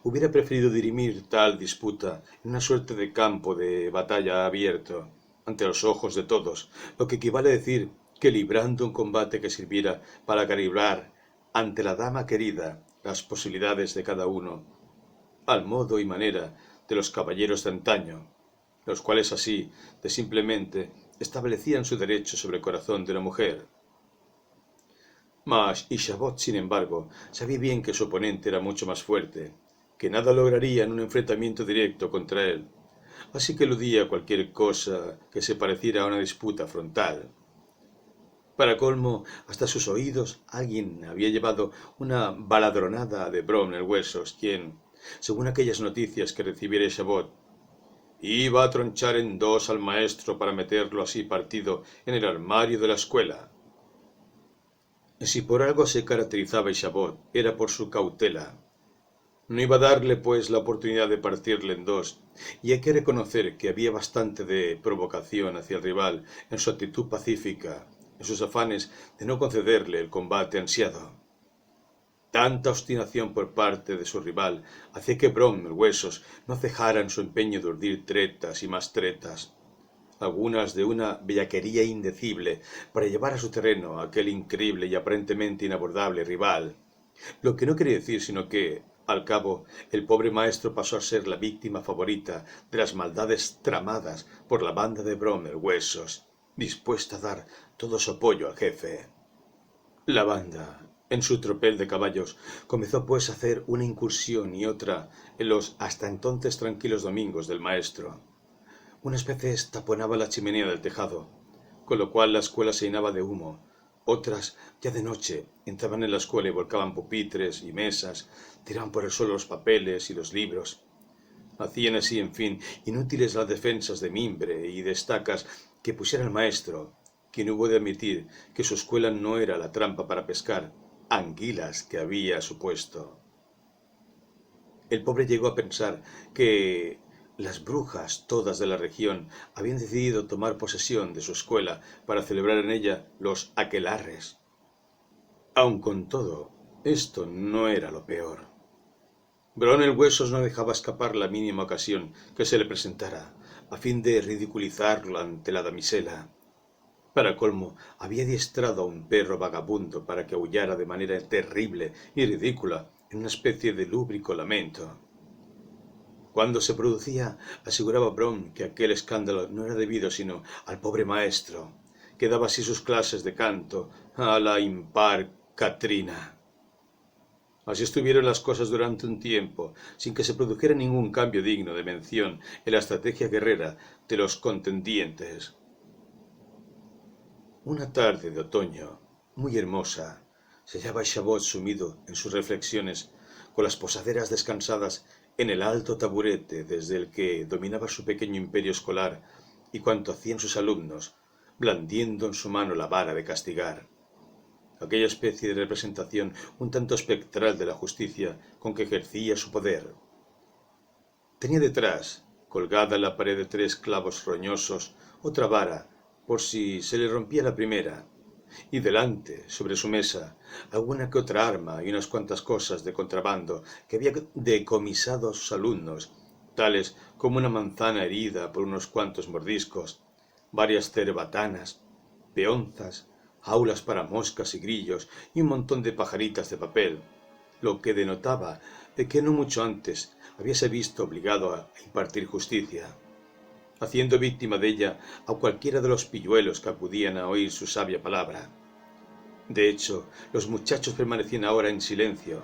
hubiera preferido dirimir tal disputa en una suerte de campo de batalla abierto, ante los ojos de todos, lo que equivale a decir que librando un combate que sirviera para calibrar ante la dama querida las posibilidades de cada uno, al modo y manera de los caballeros de antaño, los cuales así, de simplemente, establecían su derecho sobre el corazón de una mujer. Mas Chabot, sin embargo, sabía bien que su oponente era mucho más fuerte, que nada lograría en un enfrentamiento directo contra él, así que eludía cualquier cosa que se pareciera a una disputa frontal. Para colmo, hasta sus oídos alguien había llevado una baladronada de Bromel Huesos, quien, según aquellas noticias que recibiera Chabot, iba a tronchar en dos al maestro para meterlo así partido en el armario de la escuela. Si por algo se caracterizaba Chabot, era por su cautela. No iba a darle, pues, la oportunidad de partirle en dos, y hay que reconocer que había bastante de provocación hacia el rival en su actitud pacífica, en sus afanes de no concederle el combate ansiado. Tanta obstinación por parte de su rival hacía que Bromel Huesos no cejara en su empeño de urdir tretas y más tretas, algunas de una bellaquería indecible, para llevar a su terreno a aquel increíble y aparentemente inabordable rival, lo que no quiere decir sino que, al cabo, el pobre maestro pasó a ser la víctima favorita de las maldades tramadas por la banda de Bromel Huesos, dispuesta a dar todo su apoyo al jefe. La banda, en su tropel de caballos, comenzó pues a hacer una incursión y otra en los hasta entonces tranquilos domingos del maestro. Unas veces taponaba la chimenea del tejado, con lo cual la escuela se llenaba de humo. Otras, ya de noche, entraban en la escuela y volcaban pupitres y mesas, tiraban por el suelo los papeles y los libros. Hacían así, en fin, inútiles las defensas de mimbre y de estacas que pusiera el maestro, quien hubo de admitir que su escuela no era la trampa para pescar anguilas que había supuesto. El pobre llegó a pensar que las brujas todas de la región habían decidido tomar posesión de su escuela para celebrar en ella los aquelarres. Aun con todo, esto no era lo peor. Bromel Huesos no dejaba escapar la mínima ocasión que se le presentara, a fin de ridiculizarlo ante la damisela. Para colmo, había adiestrado a un perro vagabundo para que aullara de manera terrible y ridícula en una especie de lúbrico lamento. Cuando se producía, aseguraba Brom que aquel escándalo no era debido sino al pobre maestro, que daba así sus clases de canto a la impar Katrina. Así estuvieron las cosas durante un tiempo, sin que se produjera ningún cambio digno de mención en la estrategia guerrera de los contendientes. Una tarde de otoño, muy hermosa, se hallaba Chabot sumido en sus reflexiones, con las posaderas descansadas en el alto taburete desde el que dominaba su pequeño imperio escolar y cuanto hacían sus alumnos, blandiendo en su mano la vara de castigar. Aquella especie de representación un tanto espectral de la justicia con que ejercía su poder. Tenía detrás, colgada en la pared de 3 clavos roñosos, otra vara, por si se le rompía la primera, y delante, sobre su mesa, alguna que otra arma y unas cuantas cosas de contrabando que había decomisado a sus alumnos, tales como una manzana herida por unos cuantos mordiscos, varias cerbatanas, peonzas, jaulas para moscas y grillos y un montón de pajaritas de papel, lo que denotaba de que no mucho antes habíase visto obligado a impartir justicia, haciendo víctima de ella a cualquiera de los pilluelos que acudían a oír su sabia palabra. De hecho, los muchachos permanecían ahora en silencio,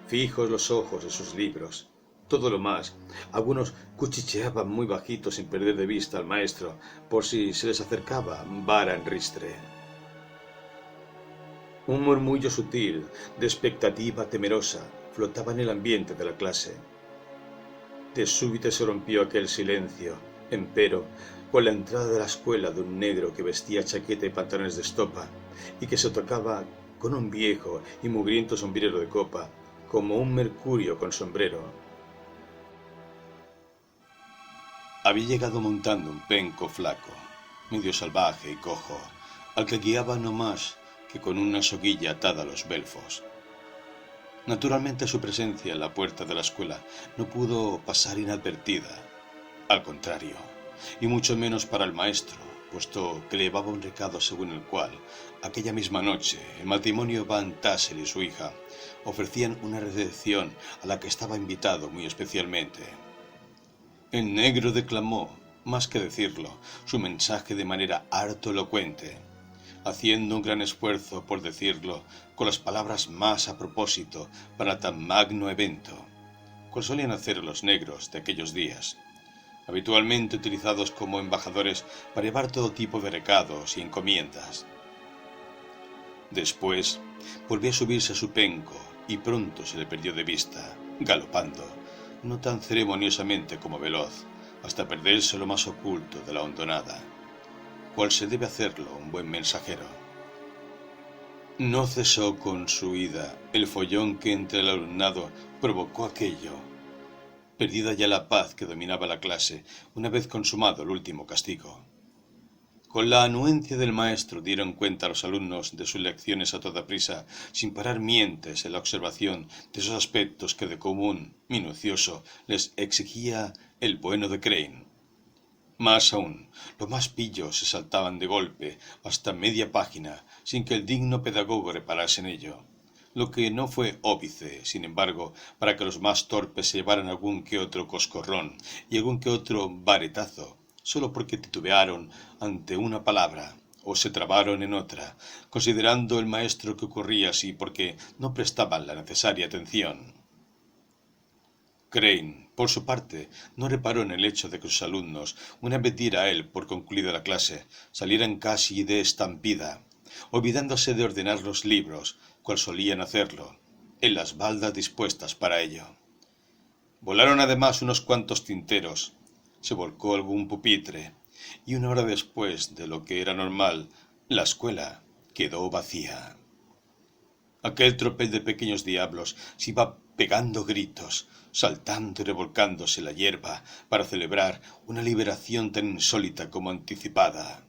fijos los ojos en sus libros. Todo lo más, algunos cuchicheaban muy bajito sin perder de vista al maestro, por si se les acercaba vara en ristre. Un murmullo sutil, de expectativa temerosa, flotaba en el ambiente de la clase. De súbito se rompió aquel silencio, empero, con la entrada de la escuela de un negro que vestía chaqueta y pantalones de estopa, y que se tocaba con un viejo y mugriento sombrero de copa, como un mercurio con sombrero. Había llegado montando un penco flaco, medio salvaje y cojo, al que guiaba no más que con una soguilla atada a los belfos. Naturalmente su presencia en la puerta de la escuela no pudo pasar inadvertida, al contrario, y mucho menos para el maestro, puesto que llevaba un recado según el cual, aquella misma noche, el matrimonio Van Tassel y su hija ofrecían una recepción a la que estaba invitado muy especialmente. El negro declamó, más que decirlo, su mensaje de manera harto elocuente, haciendo un gran esfuerzo por decirlo con las palabras más a propósito para tan magno evento, cual solían hacer los negros de aquellos días, habitualmente utilizados como embajadores para llevar todo tipo de recados y encomiendas. Después volvió a subirse a su penco y pronto se le perdió de vista, galopando, no tan ceremoniosamente como veloz, hasta perderse lo más oculto de la hondonada, cual se debe hacerlo un buen mensajero. No cesó con su ida el follón que entre el alumnado provocó aquello, perdida ya la paz que dominaba la clase una vez consumado el último castigo. Con la anuencia del maestro dieron cuenta a los alumnos de sus lecciones a toda prisa, sin parar mientes en la observación de esos aspectos que de común, minucioso, les exigía el bueno de Crane. Más aún, los más pillos se saltaban de golpe hasta media página, sin que el digno pedagogo reparase en ello, lo que no fue óbice, sin embargo, para que los más torpes se llevaran algún que otro coscorrón y algún que otro varetazo, solo porque titubearon ante una palabra o se trabaron en otra, considerando el maestro que ocurría así porque no prestaban la necesaria atención. Crane, por su parte, no reparó en el hecho de que sus alumnos, una vez diera a él por concluida la clase, salieran casi de estampida, olvidándose de ordenar los libros, cual solían hacerlo, en las baldas dispuestas para ello. Volaron además unos cuantos tinteros, se volcó algún pupitre, y una hora después de lo que era normal, la escuela quedó vacía. Aquel tropel de pequeños diablos se iba pegando gritos, saltando y revolcándose la hierba para celebrar una liberación tan insólita como anticipada.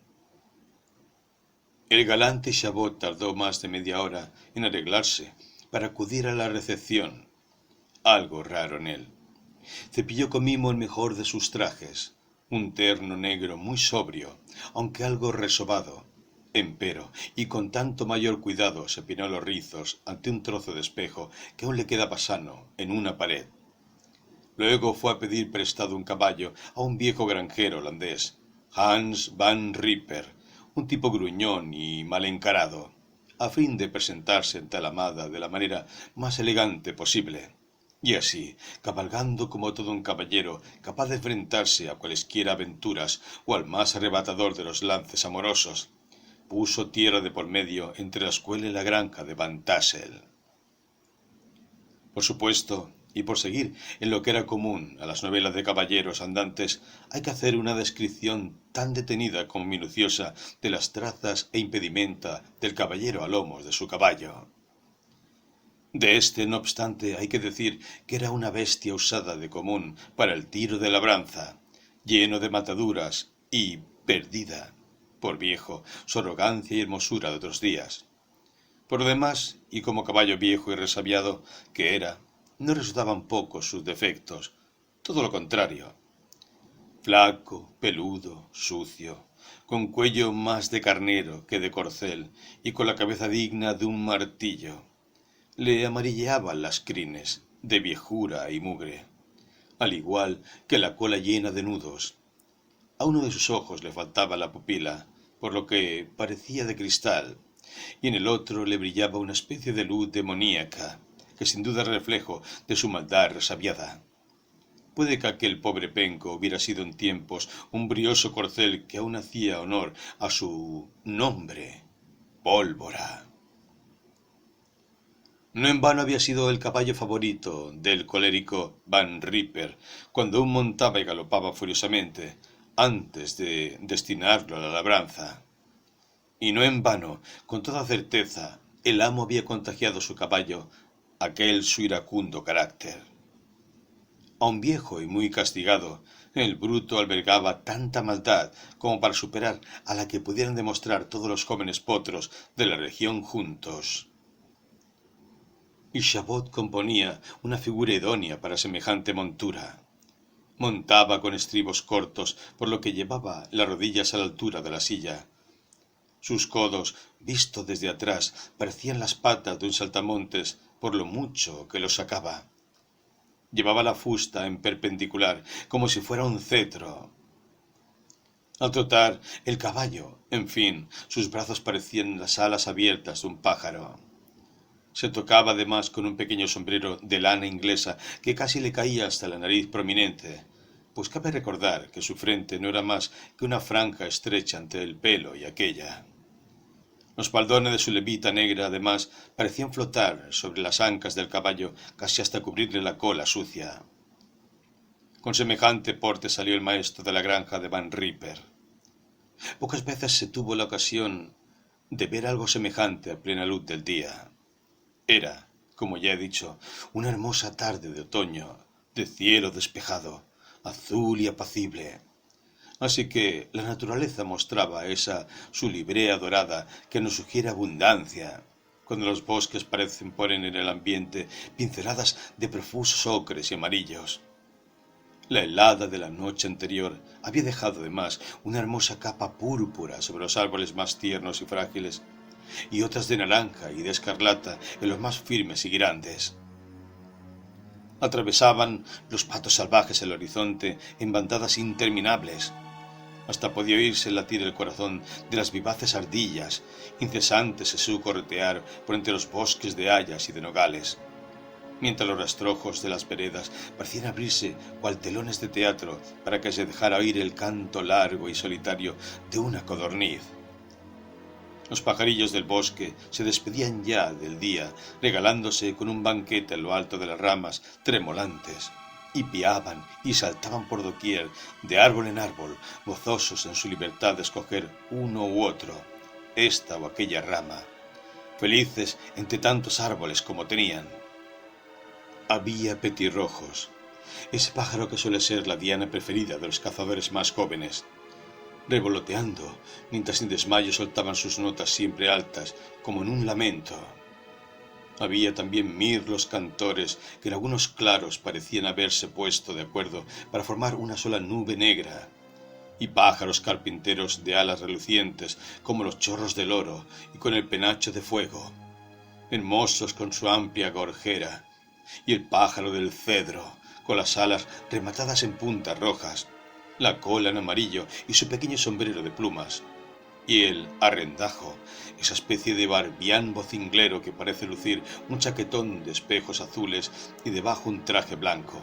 El galante Chabot tardó más de media hora en arreglarse para acudir a la recepción, algo raro en él. Cepilló con mimo el mejor de sus trajes, un terno negro muy sobrio, aunque algo resobado, Empero, y con tanto mayor cuidado se peinó los rizos ante un trozo de espejo que aún le quedaba sano en una pared. Luego fue a pedir prestado un caballo a un viejo granjero holandés, Hans van Ripper, un tipo gruñón y mal encarado, a fin de presentarse ante la amada de la manera más elegante posible. Y así, cabalgando como todo un caballero, capaz de enfrentarse a cualesquiera aventuras o al más arrebatador de los lances amorosos, puso tierra de por medio entre la escuela y la granja de Van Tassel. Por supuesto, y por seguir en lo que era común a las novelas de caballeros andantes, hay que hacer una descripción tan detenida como minuciosa de las trazas e impedimenta del caballero a lomos de su caballo. De este, no obstante, hay que decir que era una bestia usada de común para el tiro de labranza, lleno de mataduras y perdida, por viejo, su arrogancia y hermosura de otros días. Por lo demás, y como caballo viejo y resabiado que era, no resultaban pocos sus defectos, todo lo contrario. Flaco, peludo, sucio, con cuello más de carnero que de corcel y con la cabeza digna de un martillo. Le amarilleaban las crines, de viejura y mugre, al igual que la cola llena de nudos. A uno de sus ojos le faltaba la pupila, por lo que parecía de cristal, y en el otro le brillaba una especie de luz demoníaca, que sin duda era reflejo de su maldad resabiada. Puede que aquel pobre penco hubiera sido en tiempos un brioso corcel que aún hacía honor a su nombre, Pólvora. No en vano había sido el caballo favorito del colérico Van Ripper, cuando aún montaba y galopaba furiosamente, antes de destinarlo a la labranza. Y no en vano, con toda certeza, el amo había contagiado a su caballo aquel su iracundo carácter. Aun viejo y muy castigado, el bruto albergaba tanta maldad como para superar a la que pudieran demostrar todos los jóvenes potros de la región juntos. Y Chabot componía una figura idónea para semejante montura. Montaba con estribos cortos, por lo que llevaba las rodillas a la altura de la silla. Sus codos, vistos desde atrás, parecían las patas de un saltamontes por lo mucho que los sacaba. Llevaba la fusta en perpendicular, como si fuera un cetro. Al trotar, el caballo, en fin, sus brazos parecían las alas abiertas de un pájaro. Se tocaba además con un pequeño sombrero de lana inglesa que casi le caía hasta la nariz prominente, pues cabe recordar que su frente no era más que una franja estrecha entre el pelo y aquella. Los faldones de su levita negra, además, parecían flotar sobre las ancas del caballo casi hasta cubrirle la cola sucia. Con semejante porte salió el maestro de la granja de Van Ripper. Pocas veces se tuvo la ocasión de ver algo semejante a plena luz del día. Era, como ya he dicho, una hermosa tarde de otoño, de cielo despejado, azul y apacible. Así que la naturaleza mostraba esa su librea dorada que nos sugiere abundancia, cuando los bosques parecen poner en el ambiente pinceladas de profusos ocres y amarillos. La helada de la noche anterior había dejado además una hermosa capa púrpura sobre los árboles más tiernos y frágiles, y otras de naranja y de escarlata en los más firmes y grandes. Atravesaban los patos salvajes el horizonte en bandadas interminables. Hasta podía oírse el latir del corazón de las vivaces ardillas, incesantes en su corretear por entre los bosques de hayas y de nogales, mientras los rastrojos de las veredas parecían abrirse cual telones de teatro para que se dejara oír el canto largo y solitario de una codorniz. Los pajarillos del bosque se despedían ya del día, regalándose con un banquete en lo alto de las ramas tremolantes, y piaban y saltaban por doquier, de árbol en árbol, gozosos en su libertad de escoger uno u otro, esta o aquella rama, felices entre tantos árboles como tenían. Había petirrojos, ese pájaro que suele ser la diana preferida de los cazadores más jóvenes, revoloteando, mientras sin desmayo soltaban sus notas siempre altas, como en un lamento. Había también mirlos cantores que en algunos claros parecían haberse puesto de acuerdo para formar una sola nube negra, y pájaros carpinteros de alas relucientes como los chorros del oro y con el penacho de fuego, hermosos con su amplia gorjera, y el pájaro del cedro, con las alas rematadas en puntas rojas, la cola en amarillo y su pequeño sombrero de plumas, y el arrendajo, esa especie de barbián vocinglero que parece lucir un chaquetón de espejos azules y debajo un traje blanco.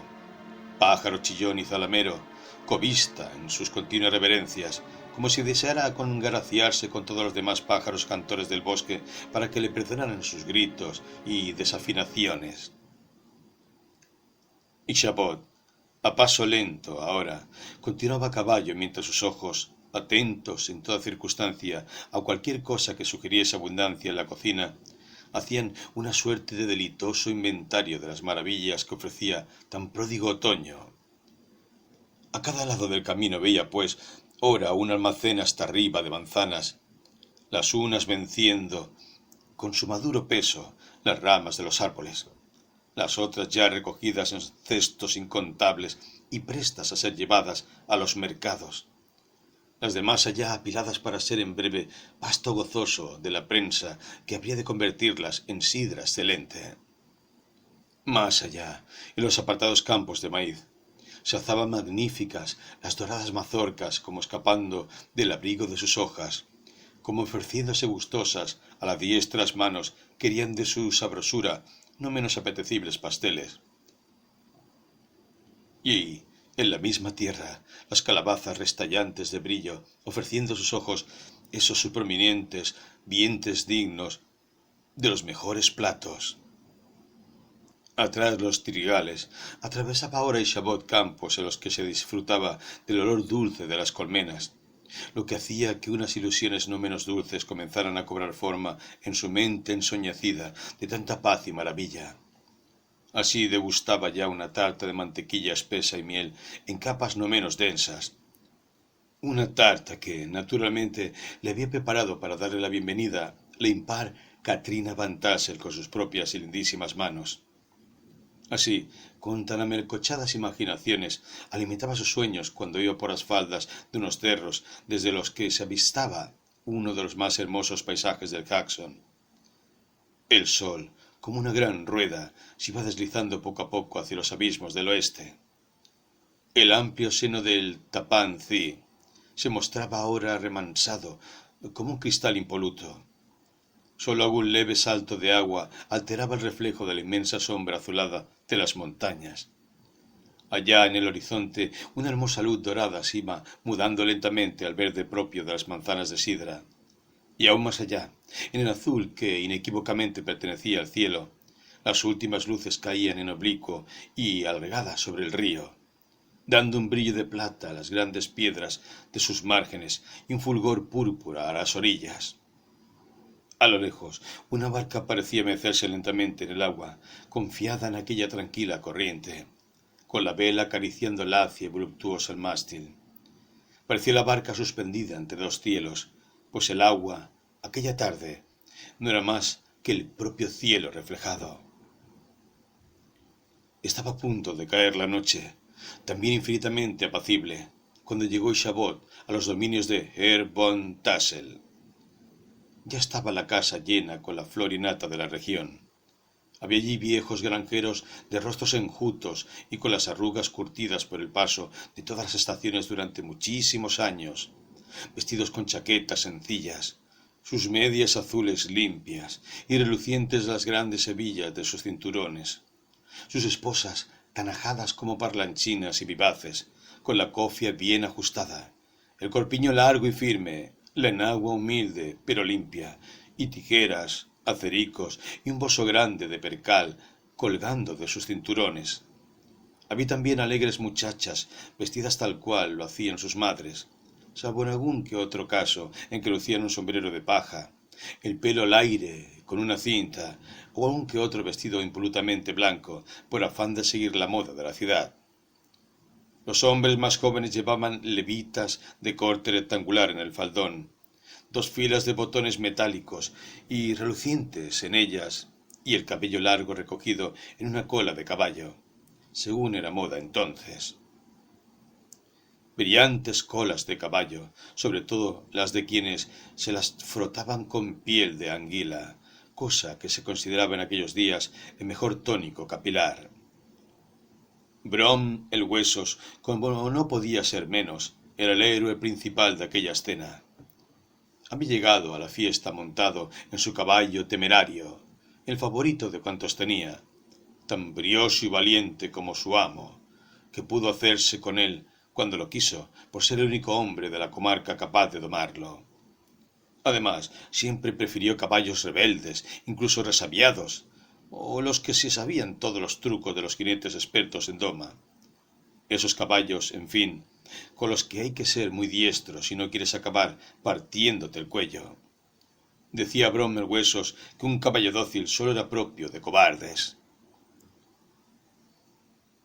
Pájaro chillón y zalamero, cobista en sus continuas reverencias, como si deseara congraciarse con todos los demás pájaros cantores del bosque para que le perdonaran sus gritos y desafinaciones. Y Chabot, a paso lento ahora, continuaba a caballo mientras sus ojos, atentos en toda circunstancia a cualquier cosa que sugiriese abundancia en la cocina, hacían una suerte de delitoso inventario de las maravillas que ofrecía tan pródigo otoño. A cada lado del camino veía, pues, ora un almacén hasta arriba de manzanas, las unas venciendo con su maduro peso las ramas de los árboles, las otras ya recogidas en cestos incontables y prestas a ser llevadas a los mercados, las demás allá apiladas para ser en breve pasto gozoso de la prensa que habría de convertirlas en sidra excelente. Más allá, en los apartados campos de maíz, se alzaban magníficas las doradas mazorcas como escapando del abrigo de sus hojas, como ofreciéndose gustosas a las diestras manos que querían de su sabrosura no menos apetecibles pasteles. Y, en la misma tierra, las calabazas restallantes de brillo, ofreciendo a sus ojos esos superminentes vientres dignos de los mejores platos. Atrás los trigales, atravesaba ahora y Chabot campos en los que se disfrutaba del olor dulce de las colmenas, lo que hacía que unas ilusiones no menos dulces comenzaran a cobrar forma en su mente ensoñecida de tanta paz y maravilla. Así degustaba ya una tarta de mantequilla espesa y miel en capas no menos densas. Una tarta que, naturalmente, le había preparado para darle la bienvenida la impar Katrina Van Tassel con sus propias y lindísimas manos. Así, con tan amelcochadas imaginaciones, alimentaba sus sueños cuando iba por las faldas de unos cerros desde los que se avistaba uno de los más hermosos paisajes del Jackson. El sol, como una gran rueda, se iba deslizando poco a poco hacia los abismos del oeste. El amplio seno del Tappan Zee se mostraba ahora remansado como un cristal impoluto. Solo algún leve salto de agua alteraba el reflejo de la inmensa sombra azulada de las montañas. Allá en el horizonte una hermosa luz dorada se iba mudando lentamente al verde propio de las manzanas de sidra. Y aún más allá, en el azul que inequívocamente pertenecía al cielo, las últimas luces caían en oblicuo y alargadas sobre el río, dando un brillo de plata a las grandes piedras de sus márgenes y un fulgor púrpura a las orillas. A lo lejos, una barca parecía mecerse lentamente en el agua, confiada en aquella tranquila corriente, con la vela acariciando lacia y voluptuosa el mástil. Parecía la barca suspendida entre dos cielos, pues el agua, aquella tarde, no era más que el propio cielo reflejado. Estaba a punto de caer la noche, también infinitamente apacible, cuando llegó Chabot a los dominios de Herr von Tassel. Ya estaba la casa llena con la flor y nata de la región. Había allí viejos granjeros de rostros enjutos y con las arrugas curtidas por el paso de todas las estaciones durante muchísimos años, vestidos con chaquetas sencillas, sus medias azules limpias y relucientes las grandes hebillas de sus cinturones, sus esposas tan ajadas como parlanchinas y vivaces, con la cofia bien ajustada, el corpiño largo y firme, la enagua humilde pero limpia, y tijeras, acericos y un bozo grande de percal colgando de sus cinturones. Había también alegres muchachas vestidas tal cual lo hacían sus madres, salvo en algún que otro caso en que lucían un sombrero de paja, el pelo al aire con una cinta, o algún que otro vestido impolutamente blanco por afán de seguir la moda de la ciudad. Los hombres más jóvenes llevaban levitas de corte rectangular en el faldón, dos filas de botones metálicos y relucientes en ellas, y el cabello largo recogido en una cola de caballo, según era moda entonces. brillantes colas de caballo, sobre todo las de quienes se las frotaban con piel de anguila, cosa que se consideraba en aquellos días el mejor tónico capilar. Brom el Huesos, como no podía ser menos, era el héroe principal de aquella escena. Había llegado a la fiesta montado en su caballo temerario, el favorito de cuantos tenía, tan brioso y valiente como su amo, que pudo hacerse con él cuando lo quiso, por ser el único hombre de la comarca capaz de domarlo. Además, siempre prefirió caballos rebeldes, incluso resabiados, o los que se sabían todos los trucos de los jinetes expertos en doma. Esos caballos, en fin, con los que hay que ser muy diestro si no quieres acabar partiéndote el cuello. Decía Brom el Huesos que un caballo dócil solo era propio de cobardes.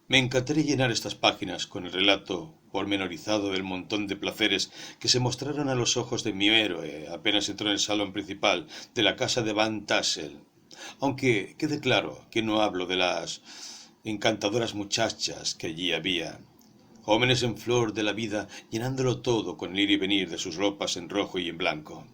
Me encantaría llenar estas páginas con el relato pormenorizado del montón de placeres que se mostraron a los ojos de mi héroe apenas entró en el salón principal de la casa de Van Tassel, aunque quede claro que no hablo de las encantadoras muchachas que allí había, jóvenes en flor de la vida, llenándolo todo con el ir y venir de sus ropas en rojo y en blanco.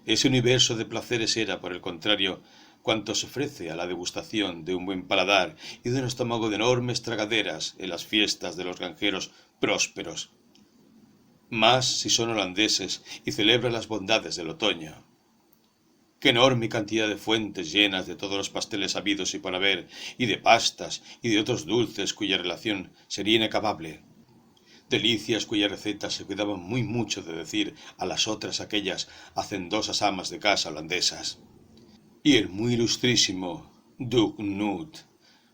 Ese universo de placeres era, por el contrario, cuanto se ofrece a la degustación de un buen paladar y de un estómago de enormes tragaderas en las fiestas de los granjeros prósperos, más si son holandeses y celebran las bondades del otoño. Qué enorme cantidad de fuentes llenas de todos los pasteles habidos y por haber, y de pastas y de otros dulces cuya relación sería inacabable. Delicias cuyas recetas se cuidaban muy mucho de decir a las otras aquellas hacendosas amas de casa holandesas. Y el muy ilustrísimo Duck Nut,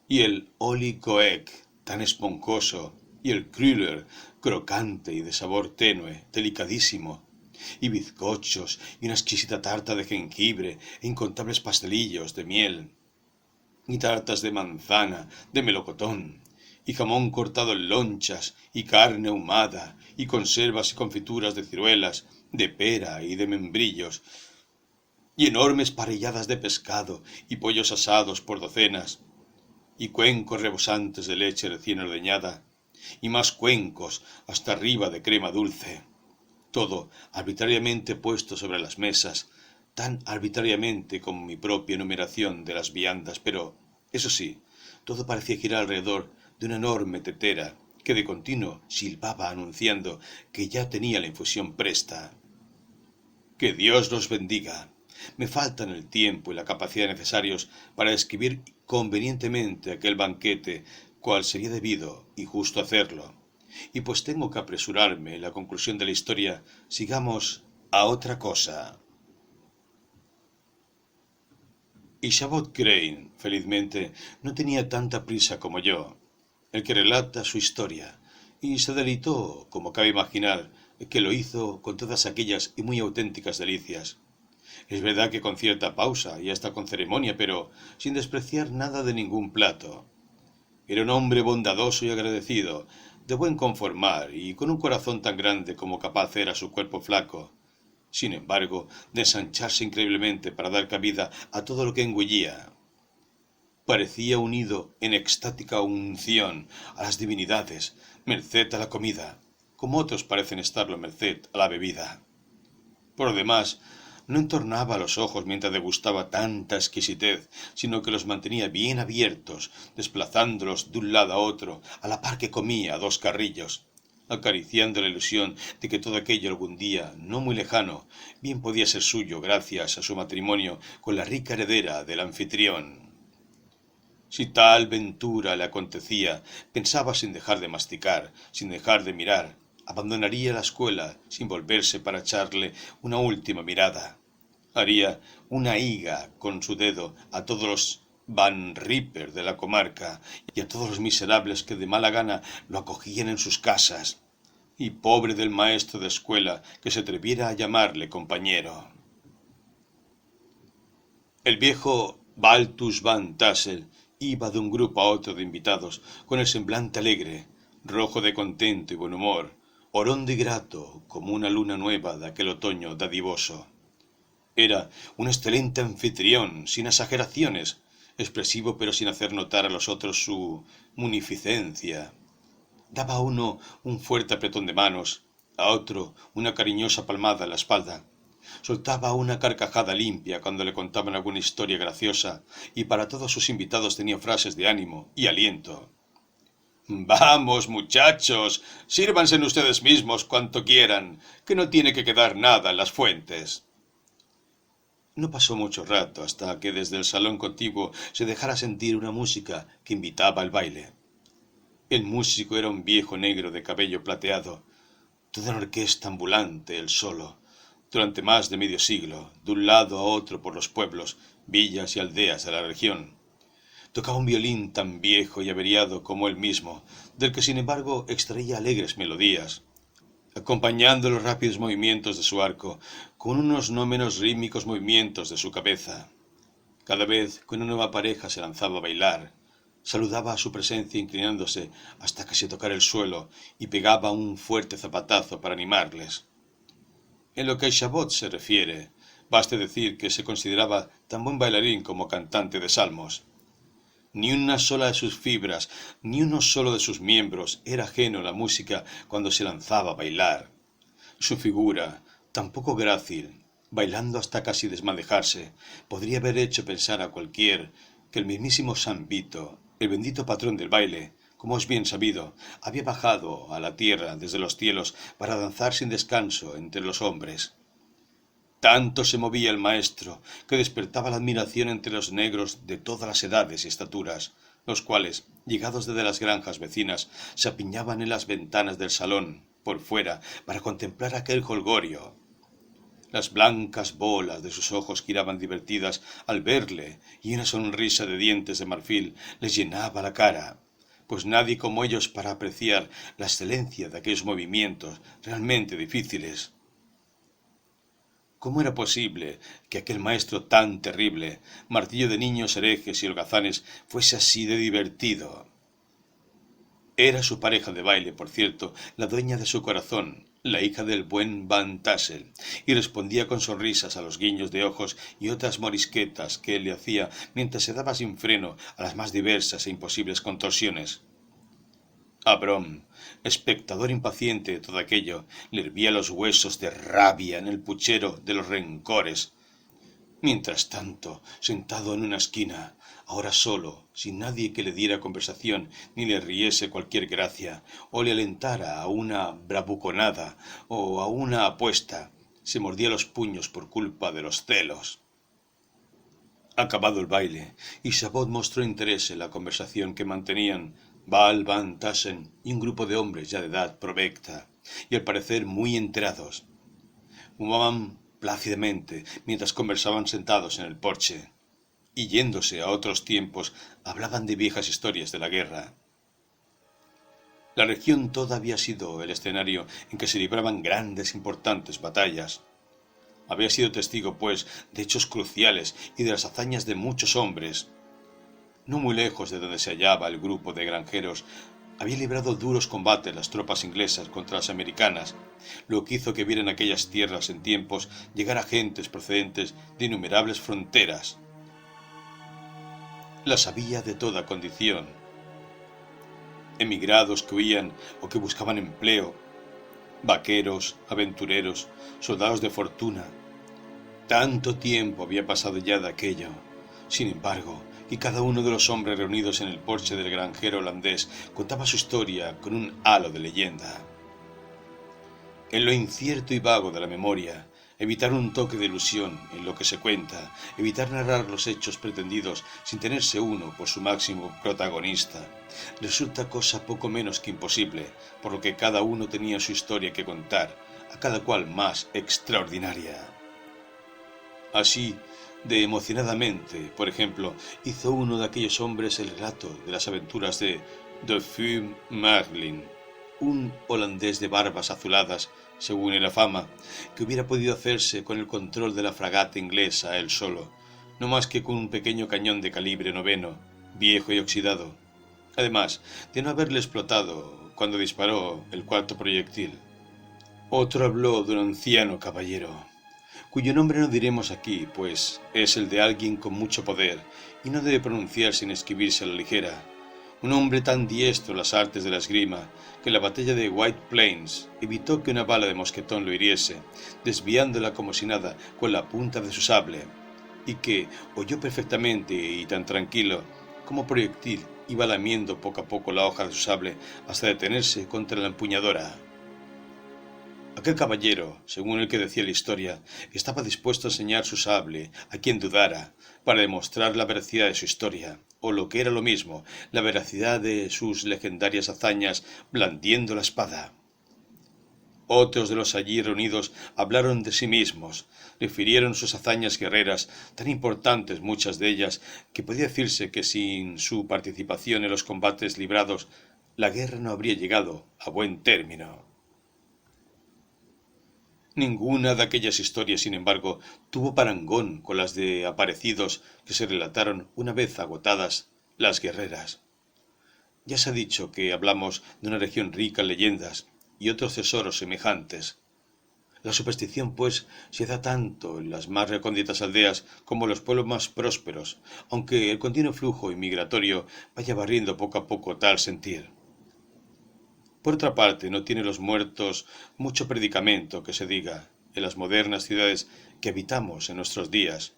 y el Oli Coek, tan esponjoso, y el Krüller, crocante y de sabor tenue, delicadísimo, y bizcochos, y una exquisita tarta de jengibre, e incontables pastelillos de miel, y tartas de manzana, de melocotón, y jamón cortado en lonchas, y carne ahumada, y conservas y confituras de ciruelas, de pera y de membrillos, y enormes parrilladas de pescado, y pollos asados por docenas, y cuencos rebosantes de leche recién ordeñada, y más cuencos hasta arriba de crema dulce. Todo arbitrariamente puesto sobre las mesas, tan arbitrariamente como mi propia numeración de las viandas, pero, eso sí, todo parecía girar alrededor de una enorme tetera, que de continuo silbaba anunciando que ya tenía la infusión presta. ¡Que Dios los bendiga! Me faltan el tiempo y la capacidad necesarios para describir convenientemente aquel banquete, cual sería debido y justo hacerlo. Y pues tengo que apresurarme en la conclusión de la historia, sigamos a otra cosa. Y Chabot Crane, felizmente, no tenía tanta prisa como yo, el que relata su historia, y se deleitó, como cabe imaginar, que lo hizo con todas aquellas y muy auténticas delicias. Es verdad que con cierta pausa y hasta con ceremonia, pero sin despreciar nada de ningún plato. Era un hombre bondadoso y agradecido, de buen conformar y con un corazón tan grande como capaz era su cuerpo flaco, sin embargo, de ensancharse increíblemente para dar cabida a todo lo que engullía. Parecía unido en extática unción a las divinidades, merced a la comida, como otros parecen estarlo merced a la bebida. Por lo demás, no entornaba los ojos mientras degustaba tanta exquisitez, sino que los mantenía bien abiertos, desplazándolos de un lado a otro, a la par que comía a dos carrillos, acariciando la ilusión de que todo aquello algún día, no muy lejano, bien podía ser suyo gracias a su matrimonio con la rica heredera del anfitrión. Si tal ventura le acontecía, pensaba sin dejar de masticar, sin dejar de mirar, abandonaría la escuela sin volverse para echarle una última mirada. Haría una higa con su dedo a todos los Van Ripper de la comarca y a todos los miserables que de mala gana lo acogían en sus casas. Y pobre del maestro de escuela que se atreviera a llamarle compañero. El viejo Baltus Van Tassel iba de un grupo a otro de invitados, con el semblante alegre, rojo de contento y buen humor, orondo y grato como una luna nueva de aquel otoño dadivoso. Era un excelente anfitrión, sin exageraciones, expresivo pero sin hacer notar a los otros su munificencia. Daba a uno un fuerte apretón de manos, a otro una cariñosa palmada en la espalda. Soltaba una carcajada limpia cuando le contaban alguna historia graciosa, y para todos sus invitados tenía frases de ánimo y aliento. Vamos, muchachos, sírvanse ustedes mismos cuanto quieran, que no tiene que quedar nada en las fuentes. No pasó mucho rato hasta que desde el salón contiguo se dejara sentir una música que invitaba al baile. El músico era un viejo negro de cabello plateado, toda una orquesta ambulante, él solo, durante más de medio siglo, de un lado a otro por los pueblos, villas y aldeas de la región. Tocaba un violín tan viejo y averiado como él mismo, del que sin embargo extraía alegres melodías, acompañando los rápidos movimientos de su arco con unos no menos rítmicos movimientos de su cabeza. Cada vez que una nueva pareja se lanzaba a bailar, saludaba a su presencia inclinándose hasta casi tocar el suelo y pegaba un fuerte zapatazo para animarles. En lo que a Chabot se refiere, baste decir que se consideraba tan buen bailarín como cantante de salmos. Ni una sola de sus fibras, ni uno solo de sus miembros era ajeno a la música cuando se lanzaba a bailar. Su figura, tan poco grácil, bailando hasta casi desmadejarse, podría haber hecho pensar a cualquier que el mismísimo San Vito, el bendito patrón del baile, como es bien sabido, había bajado a la tierra desde los cielos para danzar sin descanso entre los hombres. Tanto se movía el maestro, que despertaba la admiración entre los negros de todas las edades y estaturas, los cuales, llegados desde las granjas vecinas, se apiñaban en las ventanas del salón, por fuera, para contemplar aquel jolgorio. Las blancas bolas de sus ojos giraban divertidas al verle, y una sonrisa de dientes de marfil les llenaba la cara, pues nadie como ellos para apreciar la excelencia de aquellos movimientos realmente difíciles. ¿Cómo era posible que aquel maestro tan terrible, martillo de niños herejes y holgazanes, fuese así de divertido? Era su pareja de baile, por cierto, la dueña de su corazón, la hija del buen Van Tassel, y respondía con sonrisas a los guiños de ojos y otras morisquetas que él le hacía mientras se daba sin freno a las más diversas e imposibles contorsiones. A Brom, espectador impaciente de todo aquello, le hervía los huesos de rabia en el puchero de los rencores. Mientras tanto, sentado en una esquina, ahora solo, sin nadie que le diera conversación ni le riese cualquier gracia, o le alentara a una bravuconada o a una apuesta, se mordía los puños por culpa de los celos. Acabado el baile, y Chabot mostró interés en la conversación que mantenían Val Van Tassen y un grupo de hombres ya de edad provecta, y al parecer muy enterados. Fumaban plácidamente mientras conversaban sentados en el porche, y yéndose a otros tiempos hablaban de viejas historias de la guerra. La región toda había sido el escenario en que se libraban grandes e importantes batallas. Había sido testigo, pues, de hechos cruciales y de las hazañas de muchos hombres. No muy lejos de donde se hallaba el grupo de granjeros, había librado duros combates las tropas inglesas contra las americanas, lo que hizo que viera en aquellas tierras en tiempos llegar agentes procedentes de innumerables fronteras. Las había de toda condición. Emigrados que huían o que buscaban empleo, vaqueros, aventureros, soldados de fortuna. Tanto tiempo había pasado ya de aquello. Sin embargo, y cada uno de los hombres reunidos en el porche del granjero holandés contaba su historia con un halo de leyenda. En lo incierto y vago de la memoria, evitar un toque de ilusión en lo que se cuenta, evitar narrar los hechos pretendidos sin tenerse uno por su máximo protagonista, resulta cosa poco menos que imposible, por lo que cada uno tenía su historia que contar, a cada cual más extraordinaria. Así, de emocionadamente, por ejemplo, hizo uno de aquellos hombres el relato de las aventuras de Dauphin Merlin, un holandés de barbas azuladas, según era fama, que hubiera podido hacerse con el control de la fragata inglesa él solo, no más que con un pequeño cañón de calibre 9, viejo y oxidado, además de no haberle explotado cuando disparó el cuarto proyectil. Otro habló de un anciano caballero, cuyo nombre no diremos aquí, pues es el de alguien con mucho poder y no debe pronunciar sin escribirse a la ligera, un hombre tan diestro en las artes de la esgrima, que en la batalla de White Plains evitó que una bala de mosquetón lo hiriese, desviándola como si nada con la punta de su sable, y que oyó perfectamente y tan tranquilo como proyectil iba lamiendo poco a poco la hoja de su sable hasta detenerse contra la empuñadura. Aquel caballero, según el que decía la historia, estaba dispuesto a enseñar su sable a quien dudara, para demostrar la veracidad de su historia, o lo que era lo mismo, la veracidad de sus legendarias hazañas blandiendo la espada. Otros de los allí reunidos hablaron de sí mismos, refirieron sus hazañas guerreras, tan importantes muchas de ellas, que podía decirse que sin su participación en los combates librados, la guerra no habría llegado a buen término. Ninguna de aquellas historias, sin embargo, tuvo parangón con las de aparecidos que se relataron una vez agotadas las guerreras. Ya se ha dicho que hablamos de una región rica en leyendas y otros tesoros semejantes. La superstición, pues, se da tanto en las más recónditas aldeas como en los pueblos más prósperos, aunque el continuo flujo inmigratorio vaya barriendo poco a poco tal sentir. Por otra parte, no tienen los muertos mucho predicamento que se diga en las modernas ciudades que habitamos en nuestros días,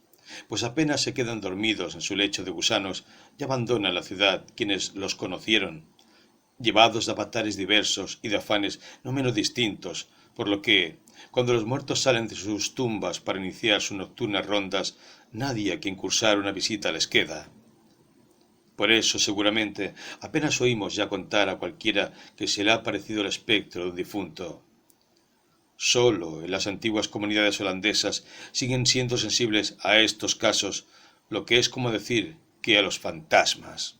pues apenas se quedan dormidos en su lecho de gusanos y abandonan la ciudad quienes los conocieron, llevados de avatares diversos y de afanes no menos distintos, por lo que, cuando los muertos salen de sus tumbas para iniciar sus nocturnas rondas, nadie a quien cursar una visita les queda. Por eso, seguramente, apenas oímos ya contar a cualquiera que se le ha aparecido el espectro de un difunto. Sólo en las antiguas comunidades holandesas siguen siendo sensibles a estos casos, lo que es como decir que a los fantasmas.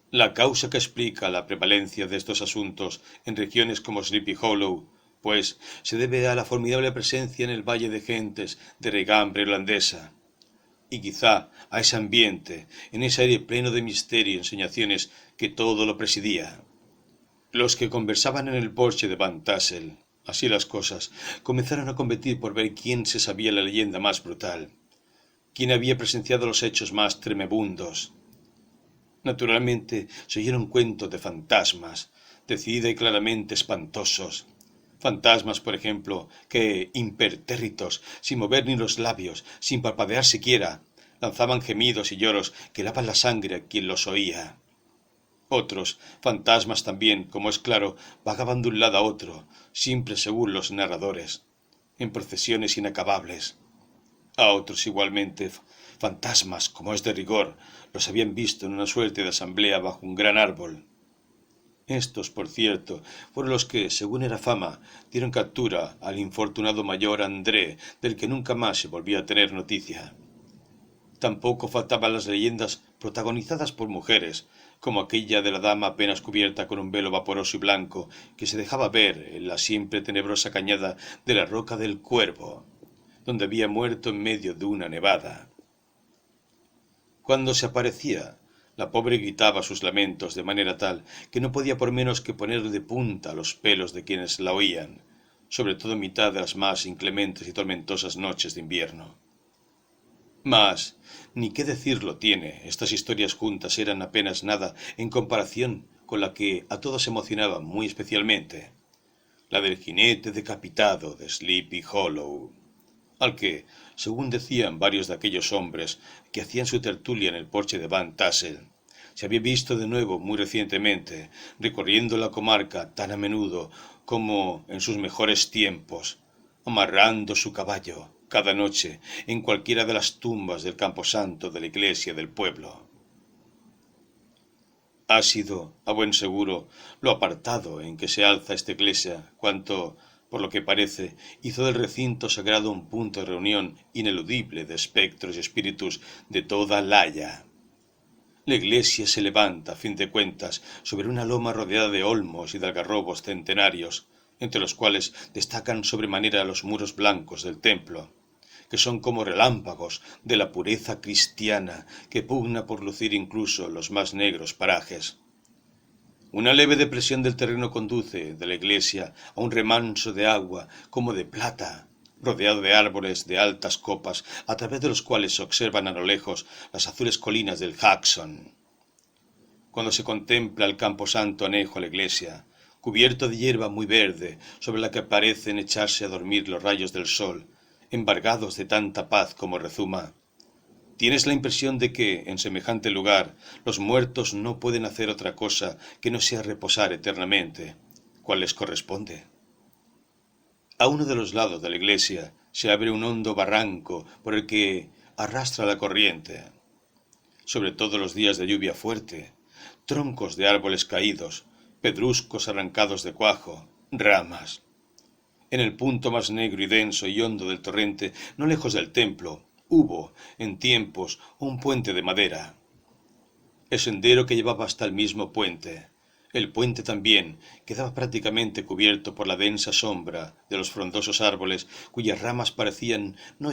La causa que explica la prevalencia de estos asuntos en regiones como Sleepy Hollow, pues, se debe a la formidable presencia en el valle de gentes de regambre holandesa, y quizá a ese ambiente, en ese aire pleno de misterio y ensoñaciones que todo lo presidía. Los que conversaban en el porche de Van Tassel, así las cosas, comenzaron a competir por ver quién se sabía la leyenda más brutal, quién había presenciado los hechos más tremebundos. Naturalmente se oyeron cuentos de fantasmas, decidida y claramente espantosos. Fantasmas, por ejemplo, que, impertérritos, sin mover ni los labios, sin parpadear siquiera, lanzaban gemidos y lloros que helaban la sangre a quien los oía. Otros, fantasmas también, como es claro, vagaban de un lado a otro, siempre según los narradores, en procesiones inacabables. A otros igualmente, fantasmas, como es de rigor, los habían visto en una suerte de asamblea bajo un gran árbol. Estos, por cierto, fueron los que, según era fama, dieron captura al infortunado mayor André, del que nunca más se volvía a tener noticia. Tampoco faltaban las leyendas protagonizadas por mujeres, como aquella de la dama apenas cubierta con un velo vaporoso y blanco, que se dejaba ver en la siempre tenebrosa cañada de la Roca del Cuervo, donde había muerto en medio de una nevada. Cuando se aparecía, la pobre gritaba sus lamentos de manera tal que no podía por menos que poner de punta los pelos de quienes la oían, sobre todo en mitad de las más inclementes y tormentosas noches de invierno. Mas, ni qué decirlo tiene, estas historias juntas eran apenas nada en comparación con la que a todos emocionaba muy especialmente, la del jinete decapitado de Sleepy Hollow, al que, según decían varios de aquellos hombres que hacían su tertulia en el porche de Van Tassel, se había visto de nuevo muy recientemente, recorriendo la comarca tan a menudo como en sus mejores tiempos, amarrando su caballo cada noche en cualquiera de las tumbas del camposanto de la iglesia del pueblo. Ha sido, a buen seguro, lo apartado en que se alza esta iglesia, cuanto, por lo que parece, hizo del recinto sagrado un punto de reunión ineludible de espectros y espíritus de toda Laya. La iglesia se levanta, a fin de cuentas, sobre una loma rodeada de olmos y de algarrobos centenarios, entre los cuales destacan sobremanera los muros blancos del templo, que son como relámpagos de la pureza cristiana que pugna por lucir incluso los más negros parajes. Una leve depresión del terreno conduce de la iglesia a un remanso de agua como de plata, rodeado de árboles de altas copas, a través de los cuales se observan a lo lejos las azules colinas del Jackson. cuando se contempla el camposanto anejo a la iglesia, cubierto de hierba muy verde, sobre la que parecen echarse a dormir los rayos del sol, embargados de tanta paz como rezuma, tienes la impresión de que, en semejante lugar, los muertos no pueden hacer otra cosa que no sea reposar eternamente, cual les corresponde. A uno de los lados de la iglesia se abre un hondo barranco por el que arrastra la corriente, sobre todo los días de lluvia fuerte, troncos de árboles caídos, pedruscos arrancados de cuajo, ramas. En el punto más negro y denso y hondo del torrente, no lejos del templo, hubo, en tiempos, un puente de madera. El sendero que llevaba hasta el mismo puente. El puente también quedaba prácticamente cubierto por la densa sombra de los frondosos árboles cuyas ramas parecían no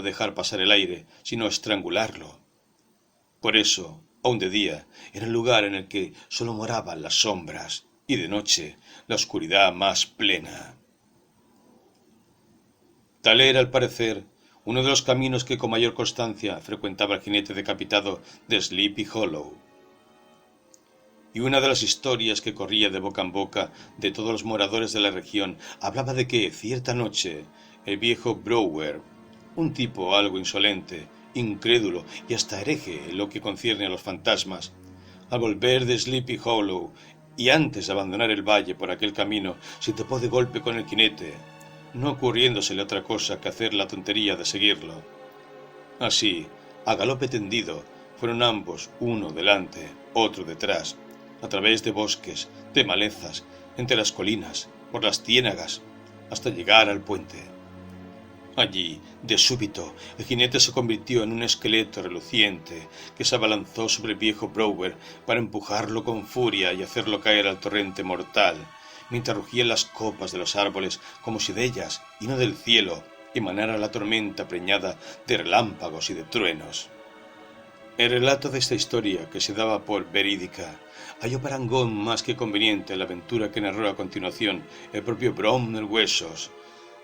dejar pasar el aire, sino estrangularlo. Por eso, aun de día, era el lugar en el que sólo moraban las sombras, y de noche la oscuridad más plena. Tal era, al parecer, uno de los caminos que con mayor constancia frecuentaba el jinete decapitado de Sleepy Hollow. Y una de las historias que corría de boca en boca de todos los moradores de la región hablaba de que, cierta noche, el viejo Brower, un tipo algo insolente, incrédulo y hasta hereje en lo que concierne a los fantasmas, al volver de Sleepy Hollow y antes de abandonar el valle por aquel camino, se topó de golpe con el jinete, no ocurriéndosele otra cosa que hacer la tontería de seguirlo. Así, a galope tendido, fueron ambos, uno delante, otro detrás, a través de bosques, de malezas, entre las colinas, por las ciénagas, hasta llegar al puente. Allí, de súbito, el jinete se convirtió en un esqueleto reluciente que se abalanzó sobre el viejo Brower para empujarlo con furia y hacerlo caer al torrente mortal, mientras rugían las copas de los árboles como si de ellas, y no del cielo, emanara la tormenta preñada de relámpagos y de truenos. El relato de esta historia, que se daba por verídica, halló parangón más que conveniente en la aventura que narró a continuación el propio Bromner Huesos,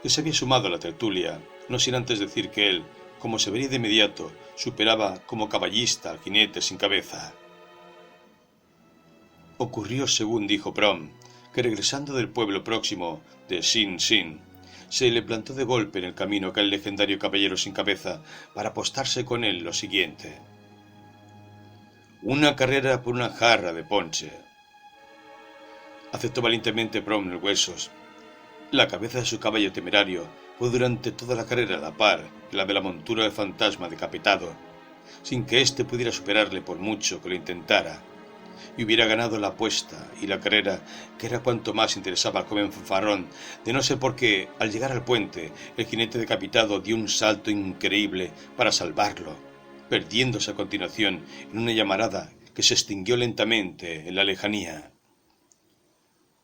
que se había sumado a la tertulia, no sin antes decir que él, como se vería de inmediato, superaba como caballista al jinete sin cabeza. Ocurrió, según dijo Brom, que regresando del pueblo próximo de Sin Sin, se le plantó de golpe en el camino aquel legendario caballero sin cabeza para apostarse con él lo siguiente: una carrera por una jarra de ponche. Aceptó valientemente Bromner Huesos. La cabeza de su caballo temerario fue durante toda la carrera a la par que la de la montura del fantasma decapitado, sin que éste pudiera superarle por mucho que lo intentara, y hubiera ganado la apuesta y la carrera, que era cuanto más interesaba al joven fanfarrón, de no ser porque, al llegar al puente, el jinete decapitado dio un salto increíble para salvarlo, perdiéndose a continuación en una llamarada que se extinguió lentamente en la lejanía.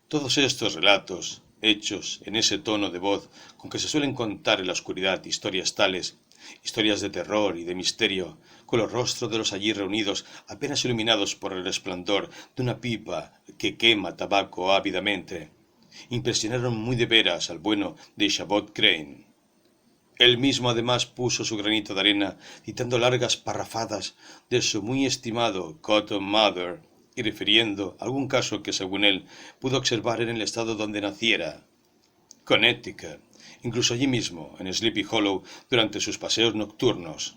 Todos estos relatos, hechos en ese tono de voz con que se suelen contar en la oscuridad historias tales, historias de terror y de misterio, con los rostros de los allí reunidos apenas iluminados por el resplandor de una pipa que quema tabaco ávidamente, impresionaron muy de veras al bueno de Chabot Crane. Él mismo además puso su granito de arena, citando largas parrafadas de su muy estimado Cotton Mather, y refiriendo algún caso que, según él, pudo observar en el estado donde naciera, Connecticut, incluso allí mismo, en Sleepy Hollow, durante sus paseos nocturnos.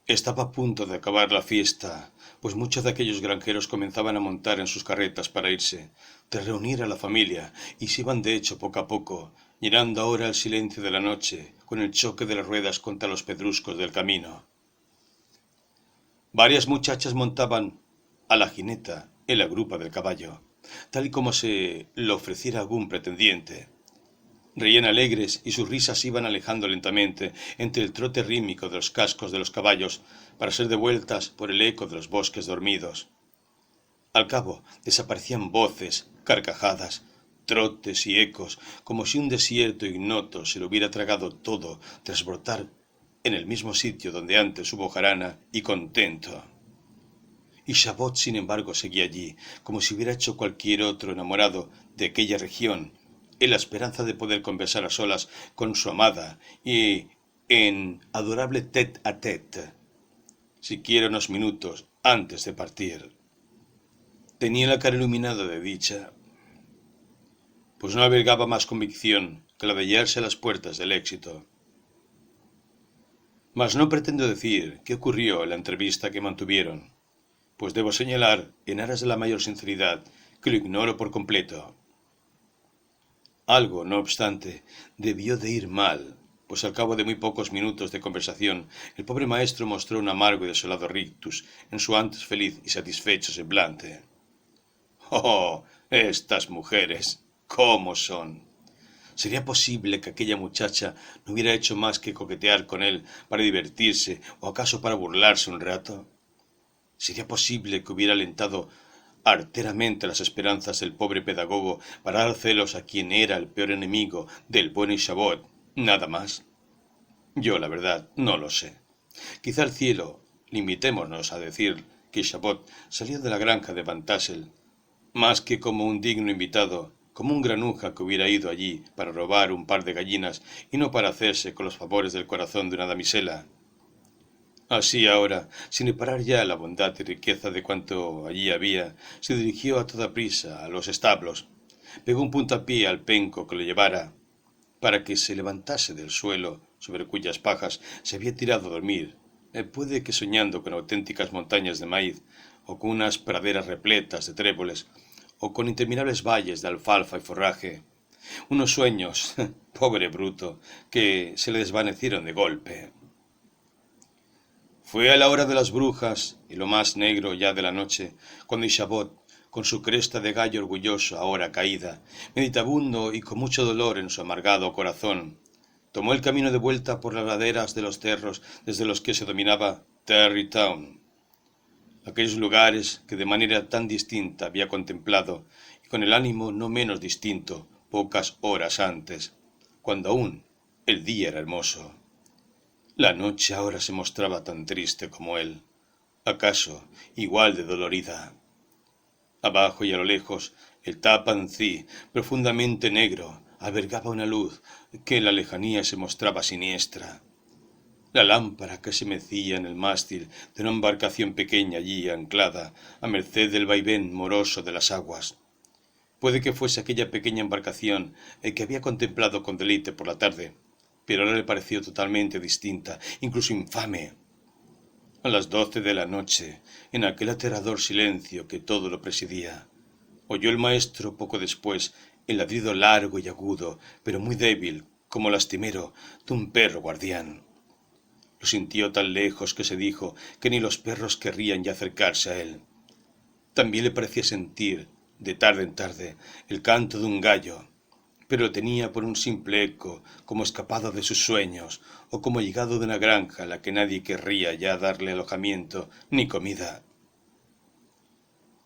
Estaba a punto de acabar la fiesta, pues muchos de aquellos granjeros comenzaban a montar en sus carretas para irse, de reunir a la familia, y se iban de hecho poco a poco, llenando ahora el silencio de la noche, con el choque de las ruedas contra los pedruscos del camino. Varias muchachas montaban a la jineta en la grupa del caballo, tal y como se lo ofreciera algún pretendiente. Reían alegres y sus risas iban alejando lentamente entre el trote rítmico de los cascos de los caballos para ser devueltas por el eco de los bosques dormidos. Al cabo desaparecían voces, carcajadas, trotes y ecos, como si un desierto ignoto se lo hubiera tragado todo tras brotar en el mismo sitio donde antes hubo jarana y contento. Y Chabot, sin embargo, seguía allí, como si hubiera hecho cualquier otro enamorado de aquella región, en la esperanza de poder conversar a solas con su amada y en adorable tête-à-tête, siquiera unos minutos, antes de partir. Tenía la cara iluminada de dicha, pues no albergaba más convicción que la de hallarse a las puertas del éxito. Mas no pretendo decir qué ocurrió en la entrevista que mantuvieron, pues debo señalar, en aras de la mayor sinceridad, que lo ignoro por completo. Algo, no obstante, debió de ir mal, pues al cabo de muy pocos minutos de conversación, el pobre maestro mostró un amargo y desolado rictus en su antes feliz y satisfecho semblante. ¡Oh! Estas mujeres, ¿cómo son? ¿Sería posible que aquella muchacha no hubiera hecho más que coquetear con él para divertirse o acaso para burlarse un rato? ¿Sería posible que hubiera alentado arteramente las esperanzas del pobre pedagogo para dar celos a quien era el peor enemigo del buen Isabeau, nada más? Yo, la verdad, no lo sé. Quizá el cielo, limitémonos a decir que Isabeau salió de la granja de Van Tassel, más que como un digno invitado, como un granuja que hubiera ido allí para robar un par de gallinas y no para hacerse con los favores del corazón de una damisela. Así ahora, sin reparar ya la bondad y riqueza de cuanto allí había, se dirigió a toda prisa a los establos, pegó un puntapié al penco que le llevara, para que se levantase del suelo sobre cuyas pajas se había tirado a dormir, puede que soñando con auténticas montañas de maíz, o con unas praderas repletas de tréboles, o con interminables valles de alfalfa y forraje, unos sueños, pobre bruto, que se le desvanecieron de golpe. Fue a la hora de las brujas, y lo más negro ya de la noche, cuando Isabeau, con su cresta de gallo orgulloso ahora caída, meditabundo y con mucho dolor en su amargado corazón, tomó el camino de vuelta por las laderas de los cerros desde los que se dominaba Tarrytown, aquellos lugares que de manera tan distinta había contemplado, y con el ánimo no menos distinto, pocas horas antes, cuando aún el día era hermoso. La noche ahora se mostraba tan triste como él, acaso igual de dolorida. Abajo y a lo lejos, el Tappan Zee, profundamente negro, albergaba una luz que en la lejanía se mostraba siniestra. La lámpara que se mecía en el mástil de una embarcación pequeña allí anclada, a merced del vaivén moroso de las aguas. Puede que fuese aquella pequeña embarcación que había contemplado con deleite por la tarde, pero ahora le pareció totalmente distinta, incluso infame. A las 12 de la noche, en aquel aterrador silencio que todo lo presidía, oyó el maestro poco después el ladrido largo y agudo, pero muy débil, como lastimero, de un perro guardián. Lo sintió tan lejos que se dijo que ni los perros querrían ya acercarse a él. También le parecía sentir, de tarde en tarde, el canto de un gallo, pero lo tenía por un simple eco, como escapado de sus sueños, o como llegado de una granja a la que nadie querría ya darle alojamiento ni comida.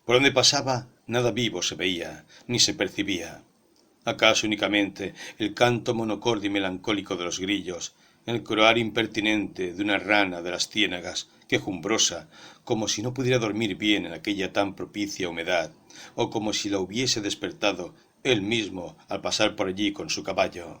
Por donde pasaba, nada vivo se veía, ni se percibía. Acaso únicamente el canto monocorde y melancólico de los grillos, el croar impertinente de una rana de las ciénagas, quejumbrosa, como si no pudiera dormir bien en aquella tan propicia humedad, o como si la hubiese despertado él mismo al pasar por allí con su caballo.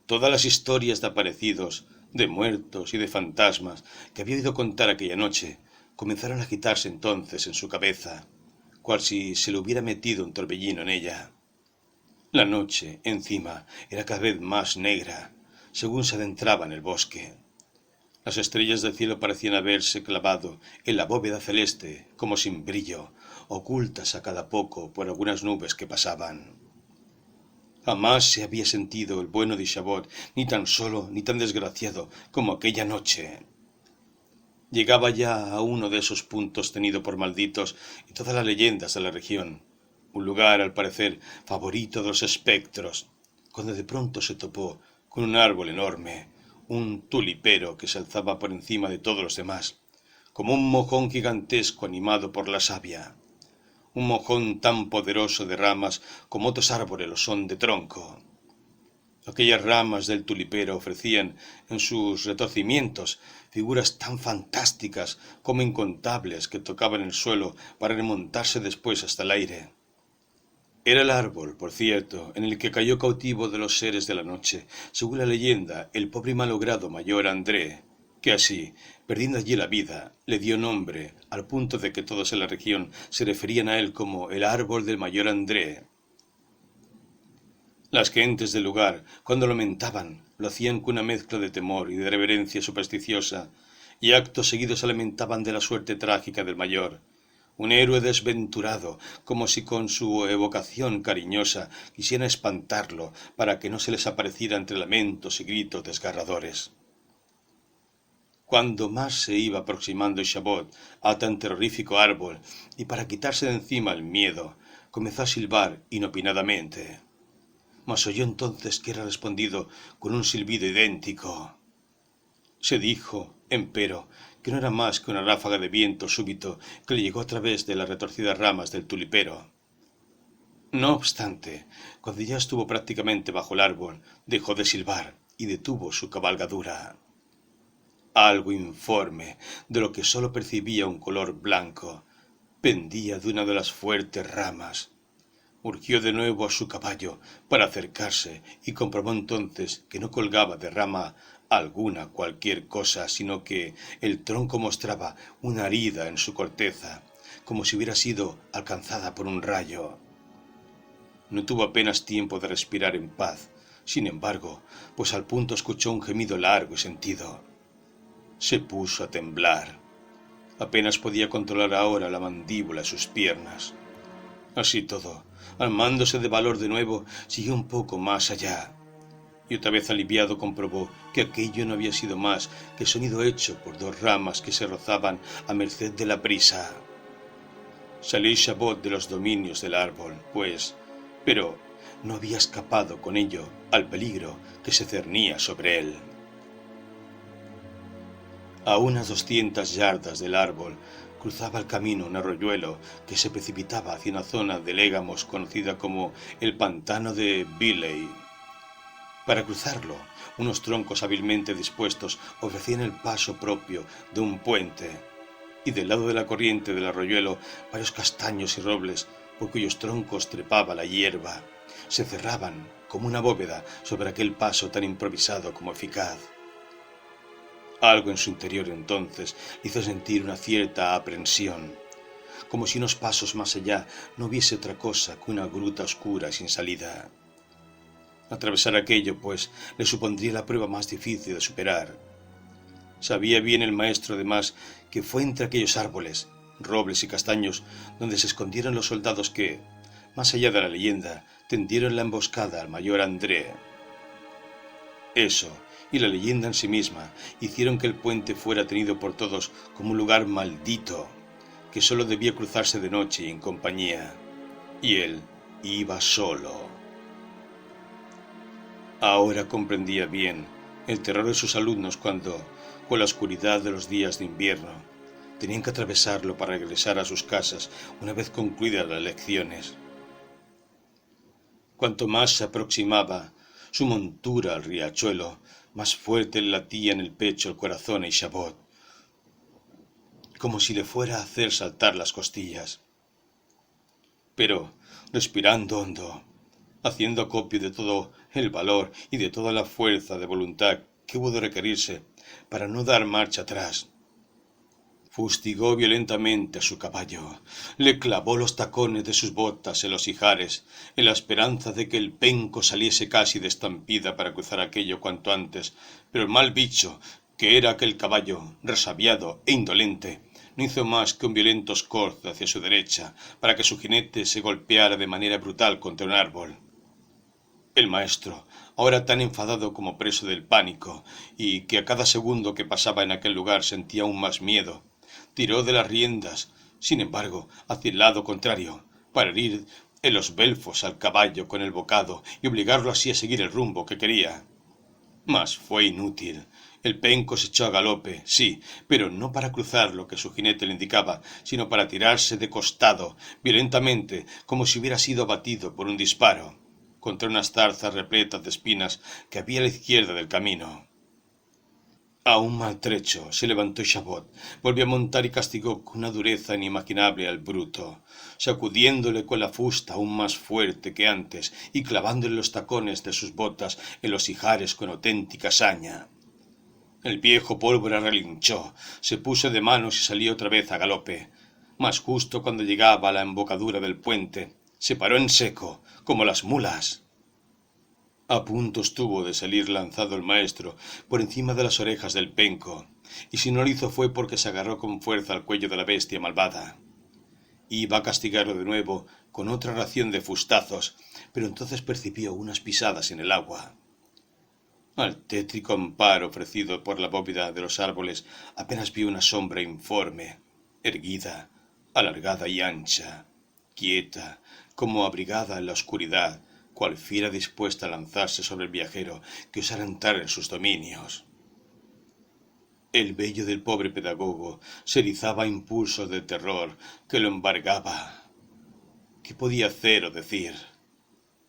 Todas las historias de aparecidos, de muertos y de fantasmas que había oído contar aquella noche, comenzaron a agitarse entonces en su cabeza, cual si se le hubiera metido un torbellino en ella. La noche, encima, era cada vez más negra, según se adentraba en el bosque. Las estrellas del cielo parecían haberse clavado en la bóveda celeste, como sin brillo, ocultas a cada poco por algunas nubes que pasaban. Jamás se había sentido el bueno de Isabeau ni tan solo ni tan desgraciado como aquella noche. Llegaba ya a uno de esos puntos tenido por malditos y todas las leyendas de la región, un lugar al parecer favorito de los espectros, cuando de pronto se topó con un árbol enorme, un tulipero que se alzaba por encima de todos los demás, como un mojón gigantesco animado por la savia, un mojón tan poderoso de ramas como otros árboles lo son de tronco. Aquellas ramas del tulipero ofrecían en sus retorcimientos figuras tan fantásticas como incontables que tocaban el suelo para remontarse después hasta el aire. Era el árbol, por cierto, en el que cayó cautivo de los seres de la noche, según la leyenda, el pobre y malogrado mayor André, que así, perdiendo allí la vida, le dio nombre, al punto de que todos en la región se referían a él como el árbol del mayor André. Las gentes del lugar, cuando lo mentaban, lo hacían con una mezcla de temor y de reverencia supersticiosa, y acto seguido se lamentaban de la suerte trágica del mayor, un héroe desventurado, como si con su evocación cariñosa quisiera espantarlo para que no se les apareciera entre lamentos y gritos desgarradores. Cuando más se iba aproximando Chabot a tan terrorífico árbol, y para quitarse de encima el miedo, comenzó a silbar inopinadamente. Mas oyó entonces que era respondido con un silbido idéntico. Se dijo, empero, que no era más que una ráfaga de viento súbito que le llegó a través de las retorcidas ramas del tulipero. No obstante, cuando ya estuvo prácticamente bajo el árbol, dejó de silbar y detuvo su cabalgadura. Algo informe, de lo que sólo percibía un color blanco, pendía de una de las fuertes ramas. Urgió de nuevo a su caballo para acercarse y comprobó entonces que no colgaba de rama alguna cualquier cosa, sino que el tronco mostraba una herida en su corteza, como si hubiera sido alcanzada por un rayo. No tuvo apenas tiempo de respirar en paz, sin embargo, pues al punto escuchó un gemido largo y sentido. Se puso a temblar. Apenas podía controlar ahora la mandíbula de sus piernas. Así todo, armándose de valor de nuevo, siguió un poco más allá. Y otra vez aliviado comprobó que aquello no había sido más que sonido hecho por dos ramas que se rozaban a merced de la brisa. Salió Chabot de los dominios del árbol, pues, pero no había escapado con ello al peligro que se cernía sobre él. A unas 200 yardas del árbol cruzaba el camino un arroyuelo que se precipitaba hacia una zona de légamos conocida como el pantano de Billey. Para cruzarlo, unos troncos hábilmente dispuestos ofrecían el paso propio de un puente, y del lado de la corriente del arroyuelo varios castaños y robles, por cuyos troncos trepaba la hierba, se cerraban como una bóveda sobre aquel paso tan improvisado como eficaz. Algo en su interior entonces hizo sentir una cierta aprensión, como si unos pasos más allá no hubiese otra cosa que una gruta oscura y sin salida. Atravesar aquello, pues, le supondría la prueba más difícil de superar. Sabía bien el maestro, además, que fue entre aquellos árboles, robles y castaños, donde se escondieron los soldados que, más allá de la leyenda, tendieron la emboscada al mayor André. Eso, y la leyenda en sí misma, hicieron que el puente fuera tenido por todos como un lugar maldito, que sólo debía cruzarse de noche y en compañía. Y él iba solo. Ahora comprendía bien el terror de sus alumnos cuando, con la oscuridad de los días de invierno, tenían que atravesarlo para regresar a sus casas una vez concluidas las lecciones. Cuanto más se aproximaba su montura al riachuelo, más fuerte le latía en el pecho el corazón a Chabot, como si le fuera a hacer saltar las costillas. Pero, respirando hondo, haciendo acopio de todo el valor y de toda la fuerza de voluntad que hubo de requerirse para no dar marcha atrás, fustigó violentamente a su caballo, le clavó los tacones de sus botas en los ijares, en la esperanza de que el penco saliese casi de estampida para cruzar aquello cuanto antes, pero el mal bicho, que era aquel caballo, resabiado e indolente, no hizo más que un violento escorzo hacia su derecha, para que su jinete se golpeara de manera brutal contra un árbol. El maestro, ahora tan enfadado como preso del pánico, y que a cada segundo que pasaba en aquel lugar sentía aún más miedo, tiró de las riendas, sin embargo, hacia el lado contrario, para herir en los belfos al caballo con el bocado y obligarlo así a seguir el rumbo que quería. Mas fue inútil. El penco se echó a galope, sí, pero no para cruzar lo que su jinete le indicaba, sino para tirarse de costado, violentamente, como si hubiera sido abatido por un disparo, contra unas zarzas repletas de espinas que había a la izquierda del camino. A un maltrecho se levantó Chabot, volvió a montar y castigó con una dureza inimaginable al bruto, sacudiéndole con la fusta aún más fuerte que antes y clavándole los tacones de sus botas en los ijares con auténtica saña. El viejo Pólvora relinchó, se puso de manos y salió otra vez a galope. Mas justo cuando llegaba a la embocadura del puente, se paró en seco, como las mulas. A punto estuvo de salir lanzado el maestro por encima de las orejas del penco, y si no lo hizo fue porque se agarró con fuerza al cuello de la bestia malvada. Iba a castigarlo de nuevo con otra ración de fustazos, pero entonces percibió unas pisadas en el agua. Al tétrico amparo ofrecido por la bóveda de los árboles apenas vio una sombra informe, erguida, alargada y ancha, quieta, como abrigada en la oscuridad, cual fiera dispuesta a lanzarse sobre el viajero que osara entrar en sus dominios. El vello del pobre pedagogo se erizaba a impulsos de terror que lo embargaba. ¿Qué podía hacer o decir?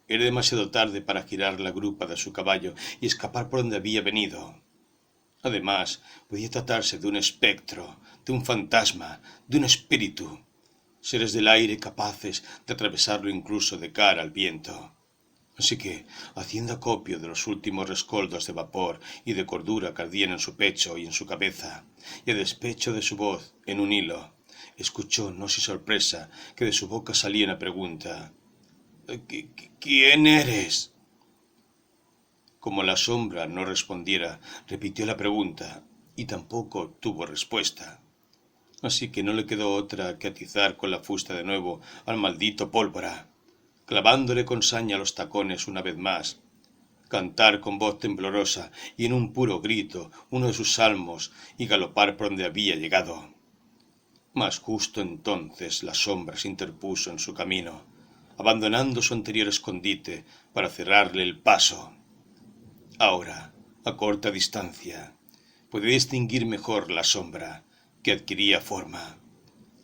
Era demasiado tarde para girar la grupa de su caballo y escapar por donde había venido. Además, podía tratarse de un espectro, de un fantasma, de un espíritu, seres del aire capaces de atravesarlo incluso de cara al viento. Así que, haciendo acopio de los últimos rescoldos de vapor y de cordura que ardían en su pecho y en su cabeza, y a despecho de su voz en un hilo, escuchó, no sin sorpresa, que de su boca salía una pregunta. ¿Quién eres? Como la sombra no respondiera, repitió la pregunta, y tampoco obtuvo respuesta. Así que no le quedó otra que atizar con la fusta de nuevo al maldito Pólvora, clavándole con saña los tacones una vez más, cantar con voz temblorosa y en un puro grito uno de sus salmos y galopar por donde había llegado. Mas justo entonces la sombra se interpuso en su camino, abandonando su anterior escondite para cerrarle el paso. Ahora, a corta distancia, puede distinguir mejor la sombra, que adquiría forma.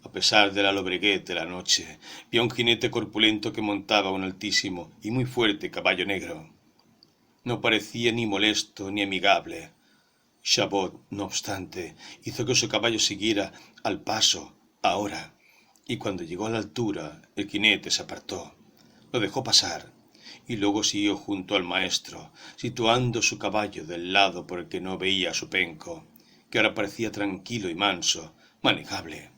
A pesar de la lobreguez de la noche, vio a un jinete corpulento que montaba un altísimo y muy fuerte caballo negro. No parecía ni molesto ni amigable. Chabot, no obstante, hizo que su caballo siguiera al paso, ahora, y cuando llegó a la altura, el jinete se apartó. Lo dejó pasar, y luego siguió junto al maestro, situando su caballo del lado por el que no veía a su penco, que ahora parecía tranquilo y manso, manejable.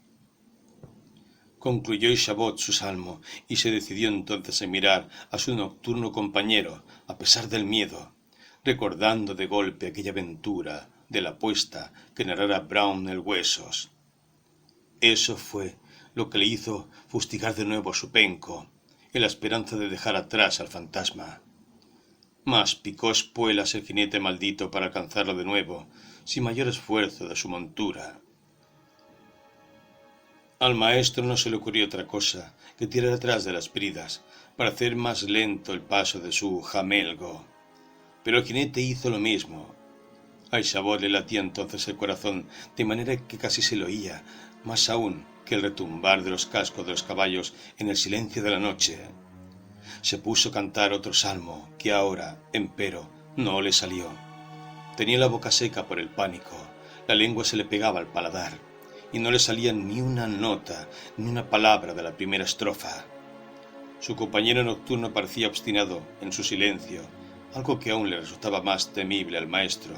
Concluyó Chabot su salmo y se decidió entonces a mirar a su nocturno compañero, a pesar del miedo, recordando de golpe aquella aventura de la apuesta que narrara Brown el Huesos. Eso fue lo que le hizo fustigar de nuevo a su penco, en la esperanza de dejar atrás al fantasma. Mas picó espuelas el jinete maldito para alcanzarlo de nuevo, sin mayor esfuerzo de su montura. Al maestro no se le ocurrió otra cosa que tirar atrás de las bridas para hacer más lento el paso de su jamelgo. Pero el jinete hizo lo mismo. A Chabot le latía entonces el corazón de manera que casi se le oía, más aún que el retumbar de los cascos de los caballos en el silencio de la noche. Se puso a cantar otro salmo que ahora, empero, no le salió. Tenía la boca seca por el pánico, la lengua se le pegaba al paladar, y no le salía ni una nota, ni una palabra de la primera estrofa. Su compañero nocturno parecía obstinado en su silencio, algo que aún le resultaba más temible al maestro.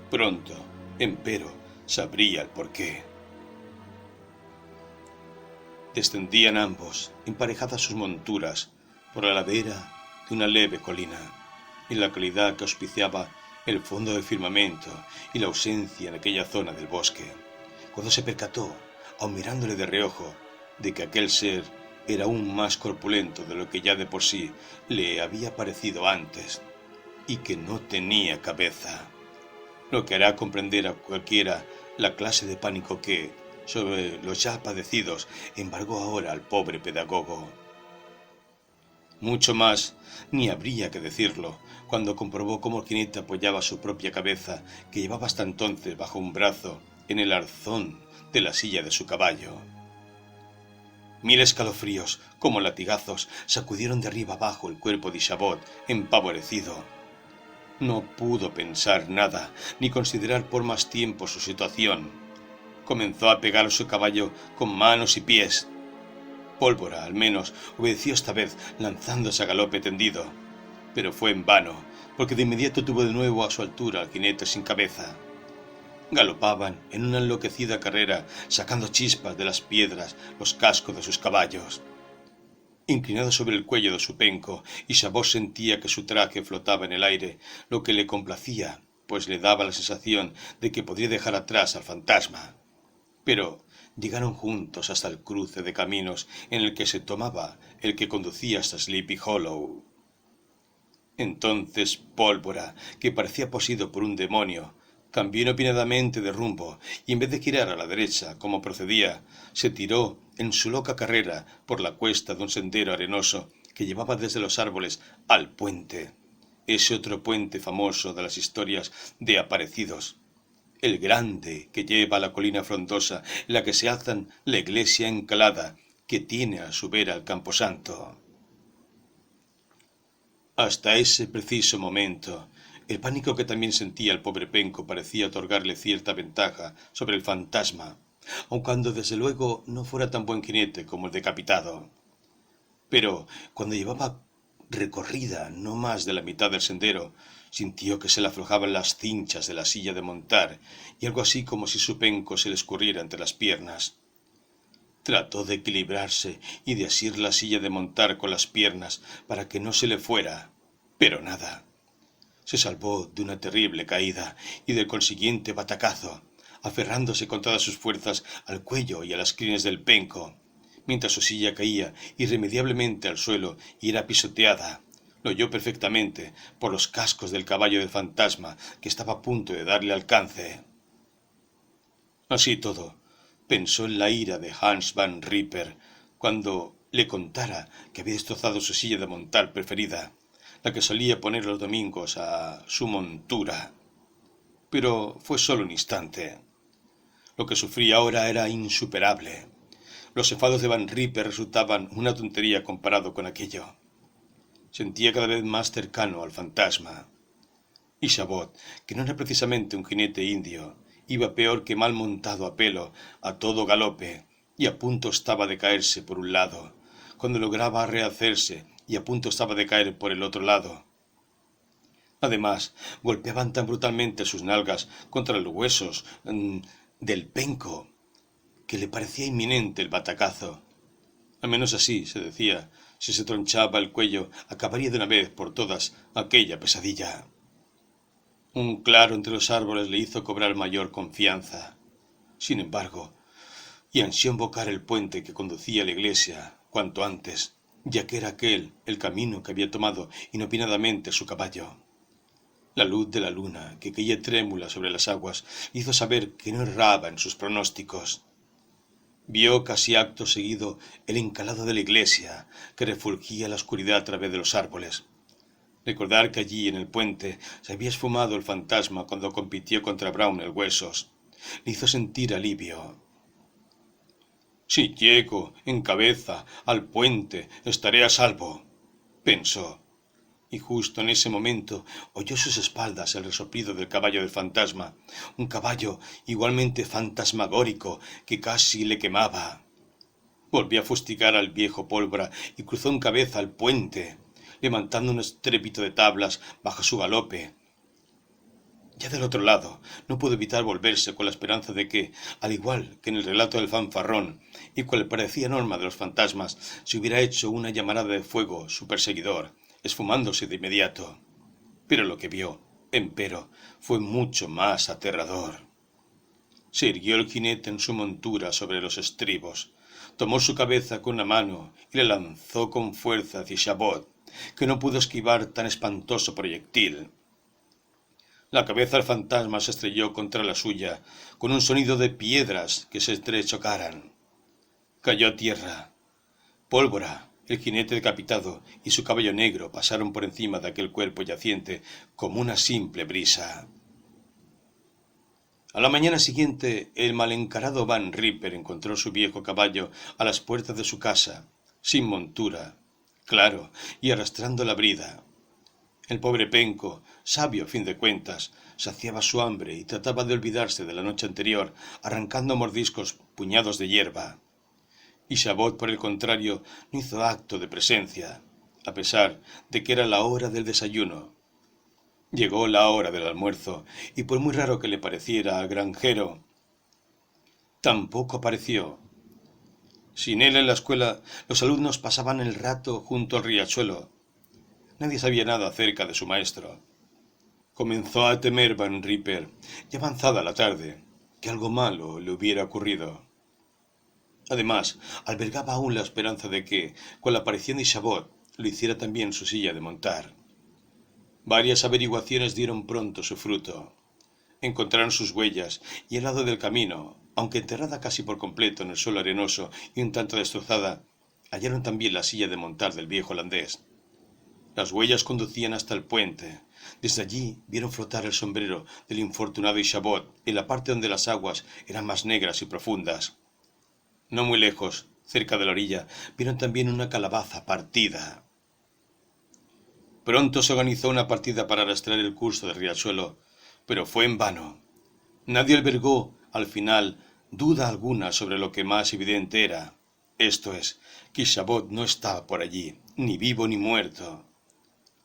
Pronto, empero, sabría el porqué. Descendían ambos, emparejadas sus monturas, por la ladera de una leve colina, en la claridad que auspiciaba el fondo del firmamento y la ausencia en aquella zona del bosque, cuando se percató, aun mirándole de reojo, de que aquel ser era aún más corpulento de lo que ya de por sí le había parecido antes, y que no tenía cabeza, lo que hará comprender a cualquiera la clase de pánico que, sobre los ya padecidos, embargó ahora al pobre pedagogo. Mucho más, ni habría que decirlo, cuando comprobó cómo el jinete apoyaba su propia cabeza, que llevaba hasta entonces bajo un brazo, en el arzón de la silla de su caballo. Mil escalofríos, como latigazos, sacudieron de arriba abajo el cuerpo de Chabot, empavorecido. No pudo pensar nada, ni considerar por más tiempo su situación. Comenzó a pegar a su caballo con manos y pies. Pólvora, al menos, obedeció esta vez, lanzándose a galope tendido. Pero fue en vano, porque de inmediato tuvo de nuevo a su altura al jinete sin cabeza. Galopaban en una enloquecida carrera, sacando chispas de las piedras los cascos de sus caballos. Inclinado sobre el cuello de su penco, Isabeau sentía que su traje flotaba en el aire, lo que le complacía, pues le daba la sensación de que podría dejar atrás al fantasma. Pero llegaron juntos hasta el cruce de caminos en el que se tomaba el que conducía hasta Sleepy Hollow. Entonces Pólvora, que parecía poseído por un demonio, cambió inopinadamente de rumbo y en vez de girar a la derecha como procedía, se tiró en su loca carrera por la cuesta de un sendero arenoso que llevaba desde los árboles al puente, ese otro puente famoso de las historias de aparecidos, el grande que lleva a la colina frondosa en la que se alzan la iglesia encalada que tiene a su vera el camposanto. Hasta ese preciso momento, el pánico que también sentía el pobre penco parecía otorgarle cierta ventaja sobre el fantasma, aun cuando desde luego no fuera tan buen jinete como el decapitado. Pero cuando llevaba recorrida no más de la mitad del sendero, sintió que se le aflojaban las cinchas de la silla de montar y algo así como si su penco se le escurriera entre las piernas. Trató de equilibrarse y de asir la silla de montar con las piernas para que no se le fuera, pero nada. Se salvó de una terrible caída y del consiguiente batacazo, aferrándose con todas sus fuerzas al cuello y a las crines del penco, mientras su silla caía irremediablemente al suelo y era pisoteada. Lo oyó perfectamente por los cascos del caballo del fantasma que estaba a punto de darle alcance. Así todo, pensó en la ira de Hans Van Ripper cuando le contara que había destrozado su silla de montar preferida, la que solía poner los domingos a su montura. Pero fue solo un instante. Lo que sufría ahora era insuperable. Los enfados de Van Ripper resultaban una tontería comparado con aquello. Sentía cada vez más cercano al fantasma. Isabeau, que no era precisamente un jinete indio, iba peor que mal montado a pelo, a todo galope, y a punto estaba de caerse por un lado, cuando lograba rehacerse, y a punto estaba de caer por el otro lado. Además, golpeaban tan brutalmente sus nalgas contra los huesos del penco, que le parecía inminente el batacazo. Al menos así, se decía, si se tronchaba el cuello, acabaría de una vez por todas aquella pesadilla. Un claro entre los árboles le hizo cobrar mayor confianza. Sin embargo, y ansió invocar el puente que conducía a la iglesia cuanto antes, ya que era aquel el camino que había tomado inopinadamente su caballo. La luz de la luna, que caía trémula sobre las aguas, hizo saber que no erraba en sus pronósticos. Vio casi acto seguido el encalado de la iglesia, que refulgía la oscuridad a través de los árboles. Recordar que allí en el puente se había esfumado el fantasma cuando compitió contra Brown el Huesos le hizo sentir alivio. Si llego en cabeza al puente estaré a salvo, pensó, y justo en ese momento oyó a sus espaldas el resoplido del caballo del fantasma, un caballo igualmente fantasmagórico que casi le quemaba. Volvió a fustigar al viejo Pólvora y cruzó en cabeza al puente, levantando un estrépito de tablas bajo su galope. Ya del otro lado, no pudo evitar volverse con la esperanza de que, al igual que en el relato del fanfarrón, y cual parecía norma de los fantasmas, se hubiera hecho una llamarada de fuego su perseguidor, esfumándose de inmediato. Pero lo que vio, empero, fue mucho más aterrador. Se irguió el jinete en su montura sobre los estribos, tomó su cabeza con una mano y la lanzó con fuerza hacia Isabeau, que no pudo esquivar tan espantoso proyectil. La cabeza del fantasma se estrelló contra la suya, con un sonido de piedras que se entrechocaran. Cayó a tierra. Pólvora, el jinete decapitado, y su caballo negro pasaron por encima de aquel cuerpo yaciente como una simple brisa. A la mañana siguiente, el malencarado Van Ripper encontró su viejo caballo a las puertas de su casa, sin montura, claro, y arrastrando la brida. El pobre penco, sabio a fin de cuentas, saciaba su hambre y trataba de olvidarse de la noche anterior, arrancando a mordiscos puñados de hierba. Isabeau, por el contrario, no hizo acto de presencia, a pesar de que era la hora del desayuno. Llegó la hora del almuerzo, y por muy raro que le pareciera al granjero, tampoco apareció. Sin él en la escuela, los alumnos pasaban el rato junto al riachuelo. Nadie sabía nada acerca de su maestro. Comenzó a temer Van Ripper, ya avanzada la tarde, que algo malo le hubiera ocurrido. Además, albergaba aún la esperanza de que, con la aparición de Chabot, lo hiciera también su silla de montar. Varias averiguaciones dieron pronto su fruto. Encontraron sus huellas y el lado del camino, aunque enterrada casi por completo en el suelo arenoso y un tanto destrozada, hallaron también la silla de montar del viejo holandés. Las huellas conducían hasta el puente. Desde allí vieron flotar el sombrero del infortunado Chabot en la parte donde las aguas eran más negras y profundas. No muy lejos, cerca de la orilla, vieron también una calabaza partida. Pronto se organizó una partida para rastrear el curso del riachuelo, pero fue en vano. Nadie albergó, al final, duda alguna sobre lo que más evidente era, esto es, que Chabot no estaba por allí, ni vivo ni muerto.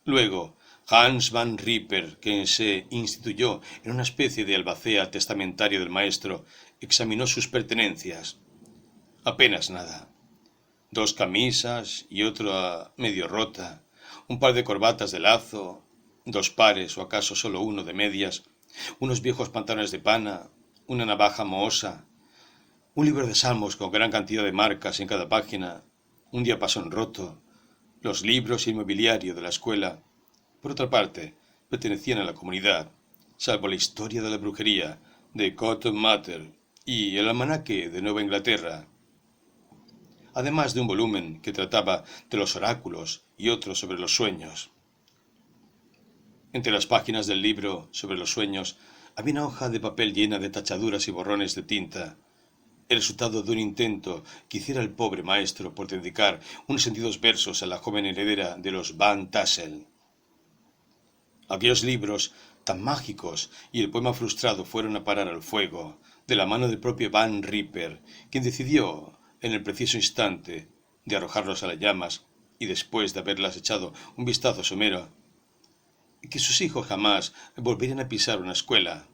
Luego, Hans Van Ripper, que se instituyó en una especie de albacea testamentario del maestro, examinó sus pertenencias. Apenas nada. 2 camisas y otra medio rota, un par de corbatas de lazo, 2 pares o acaso solo uno de medias, unos viejos pantalones de pana, una navaja mohosa, un libro de salmos con gran cantidad de marcas en cada página, un diapasón roto, los libros y el mobiliario de la escuela. Por otra parte, pertenecían a la comunidad, salvo la historia de la brujería de Cotton Mather y el almanaque de Nueva Inglaterra, además de un volumen que trataba de los oráculos y otro sobre los sueños. Entre las páginas del libro sobre los sueños había una hoja de papel llena de tachaduras y borrones de tinta, el resultado de un intento que hiciera el pobre maestro por dedicar unos sentidos versos a la joven heredera de los Van Tassel. Aquellos libros tan mágicos y el poema frustrado fueron a parar al fuego, de la mano del propio Van Ripper, quien decidió, en el preciso instante, de arrojarlos a las llamas, y después de haberlas echado un vistazo somero, que sus hijos jamás volverían a pisar una escuela,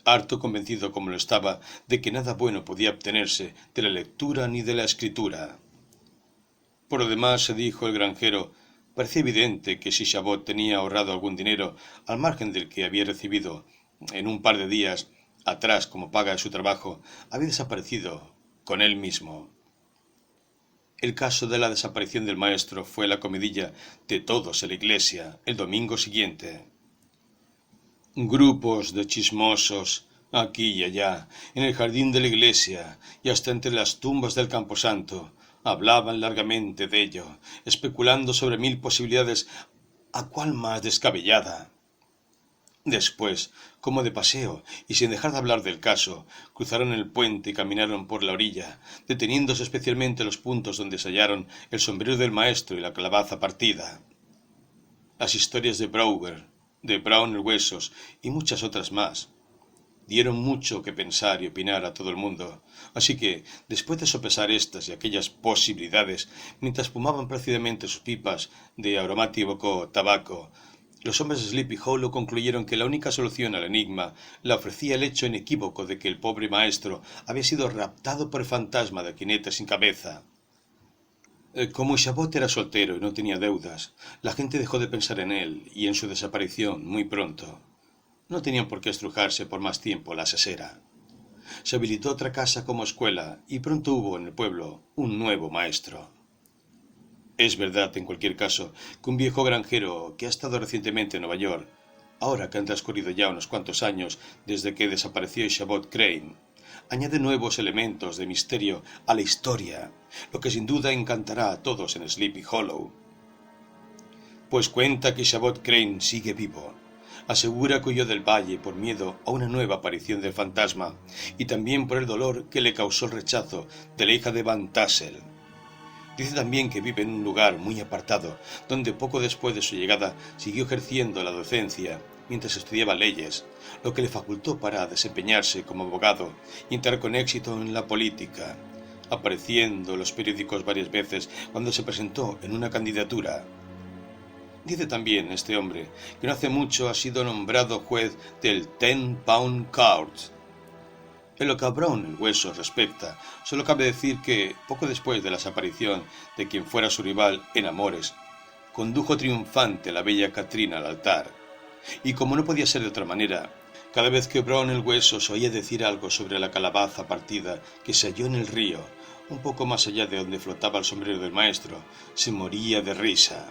harto convencido como lo estaba de que nada bueno podía obtenerse de la lectura ni de la escritura. Por lo demás, se dijo el granjero, parecía evidente que si Chabot tenía ahorrado algún dinero al margen del que había recibido en un par de días atrás como paga de su trabajo, había desaparecido con él mismo. El caso de la desaparición del maestro fue la comidilla de todos en la iglesia el domingo siguiente. Grupos de chismosos, aquí y allá, en el jardín de la iglesia y hasta entre las tumbas del camposanto, hablaban largamente de ello, especulando sobre 1000 posibilidades, a cuál más descabellada. Después, como de paseo, y sin dejar de hablar del caso, cruzaron el puente y caminaron por la orilla, deteniéndose especialmente los puntos donde se hallaron el sombrero del maestro y la calabaza partida. Las historias de Brouwer, de Brown el Huesos y muchas otras más dieron mucho que pensar y opinar a todo el mundo, así que, después de sopesar estas y aquellas posibilidades, mientras fumaban plácidamente sus pipas de aromático tabaco, los hombres de Sleepy Hollow concluyeron que la única solución al enigma la ofrecía el hecho inequívoco de que el pobre maestro había sido raptado por el fantasma del jinete sin cabeza. Como Chabot era soltero y no tenía deudas, la gente dejó de pensar en él y en su desaparición muy pronto. No tenían por qué estrujarse por más tiempo la sesera. Se habilitó otra casa como escuela y pronto hubo en el pueblo un nuevo maestro. Es verdad, en cualquier caso, que un viejo granjero que ha estado recientemente en Nueva York, ahora que han transcurrido ya unos cuantos años desde que desapareció Chabot Crane, añade nuevos elementos de misterio a la historia, lo que sin duda encantará a todos en Sleepy Hollow. Pues cuenta que Chabot Crane sigue vivo. Asegura que huyó del valle por miedo a una nueva aparición del fantasma y también por el dolor que le causó el rechazo de la hija de Van Tassel. Dice también que vive en un lugar muy apartado, donde poco después de su llegada siguió ejerciendo la docencia mientras estudiaba leyes, lo que le facultó para desempeñarse como abogado y entrar con éxito en la política, apareciendo en los periódicos varias veces cuando se presentó en una candidatura. Dice también este hombre que no hace mucho ha sido nombrado juez del 10-Pound Court. En lo que a Brown el Hueso respecta, solo cabe decir que, poco después de la desaparición de quien fuera su rival en amores, condujo triunfante a la bella Katrina al altar, y como no podía ser de otra manera, cada vez que Brown el Hueso se oía decir algo sobre la calabaza partida que se halló en el río, un poco más allá de donde flotaba el sombrero del maestro, se moría de risa.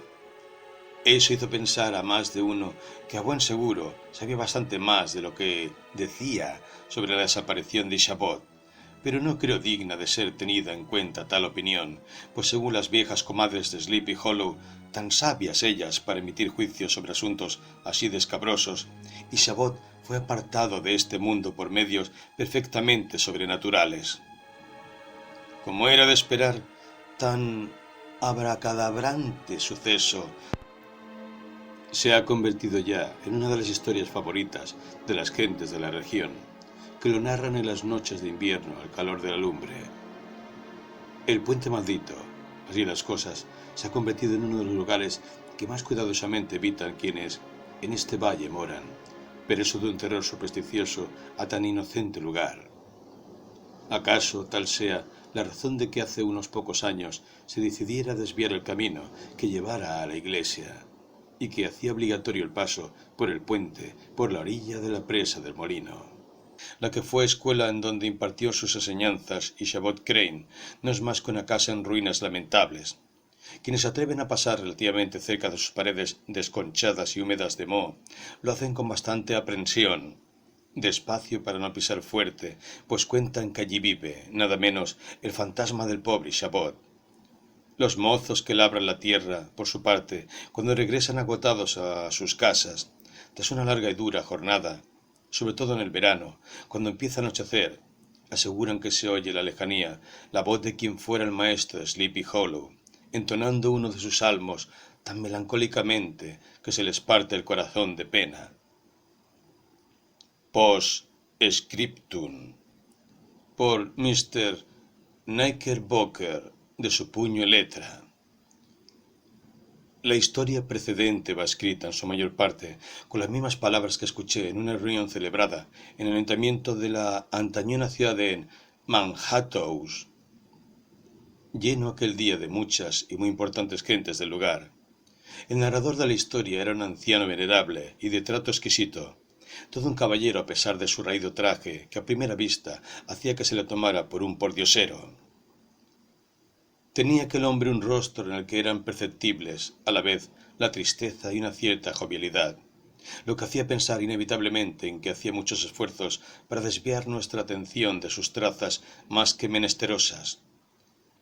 Eso hizo pensar a más de uno que a buen seguro sabía bastante más de lo que decía sobre la desaparición de Chabot, pero no creo digna de ser tenida en cuenta tal opinión, pues según las viejas comadres de Sleepy Hollow, tan sabias ellas para emitir juicios sobre asuntos así de escabrosos, Chabot fue apartado de este mundo por medios perfectamente sobrenaturales. Como era de esperar, tan abracadabrante suceso se ha convertido ya en una de las historias favoritas de las gentes de la región, que lo narran en las noches de invierno al calor de la lumbre. El puente maldito, así las cosas, se ha convertido en uno de los lugares que más cuidadosamente evitan quienes en este valle moran, preso de un terror supersticioso a tan inocente lugar. ¿Acaso tal sea la razón de que hace unos pocos años se decidiera desviar el camino que llevara a la iglesia, y que hacía obligatorio el paso por el puente, por la orilla de la presa del molino? La que fue escuela en donde impartió sus enseñanzas Chabot Crane no es más que una casa en ruinas lamentables. Quienes se atreven a pasar relativamente cerca de sus paredes desconchadas y húmedas de moho, lo hacen con bastante aprensión, despacio para no pisar fuerte, pues cuentan que allí vive, nada menos, el fantasma del pobre Chabot. Los mozos que labran la tierra, por su parte, cuando regresan agotados a sus casas, tras una larga y dura jornada, sobre todo en el verano, cuando empieza a anochecer, aseguran que se oye en la lejanía la voz de quien fuera el maestro de Sleepy Hollow, entonando uno de sus salmos tan melancólicamente que se les parte el corazón de pena. Post Scriptum, por Mr. Knickerbocker, de su puño y letra. La historia precedente va escrita en su mayor parte con las mismas palabras que escuché en una reunión celebrada en el ayuntamiento de la antañona ciudad de Manhattan, lleno aquel día de muchas y muy importantes gentes del lugar. El narrador de la historia era un anciano venerable y de trato exquisito, todo un caballero a pesar de su raído traje que a primera vista hacía que se le tomara por un pordiosero. Tenía aquel hombre un rostro en el que eran perceptibles, a la vez, la tristeza y una cierta jovialidad, lo que hacía pensar inevitablemente en que hacía muchos esfuerzos para desviar nuestra atención de sus trazas más que menesterosas.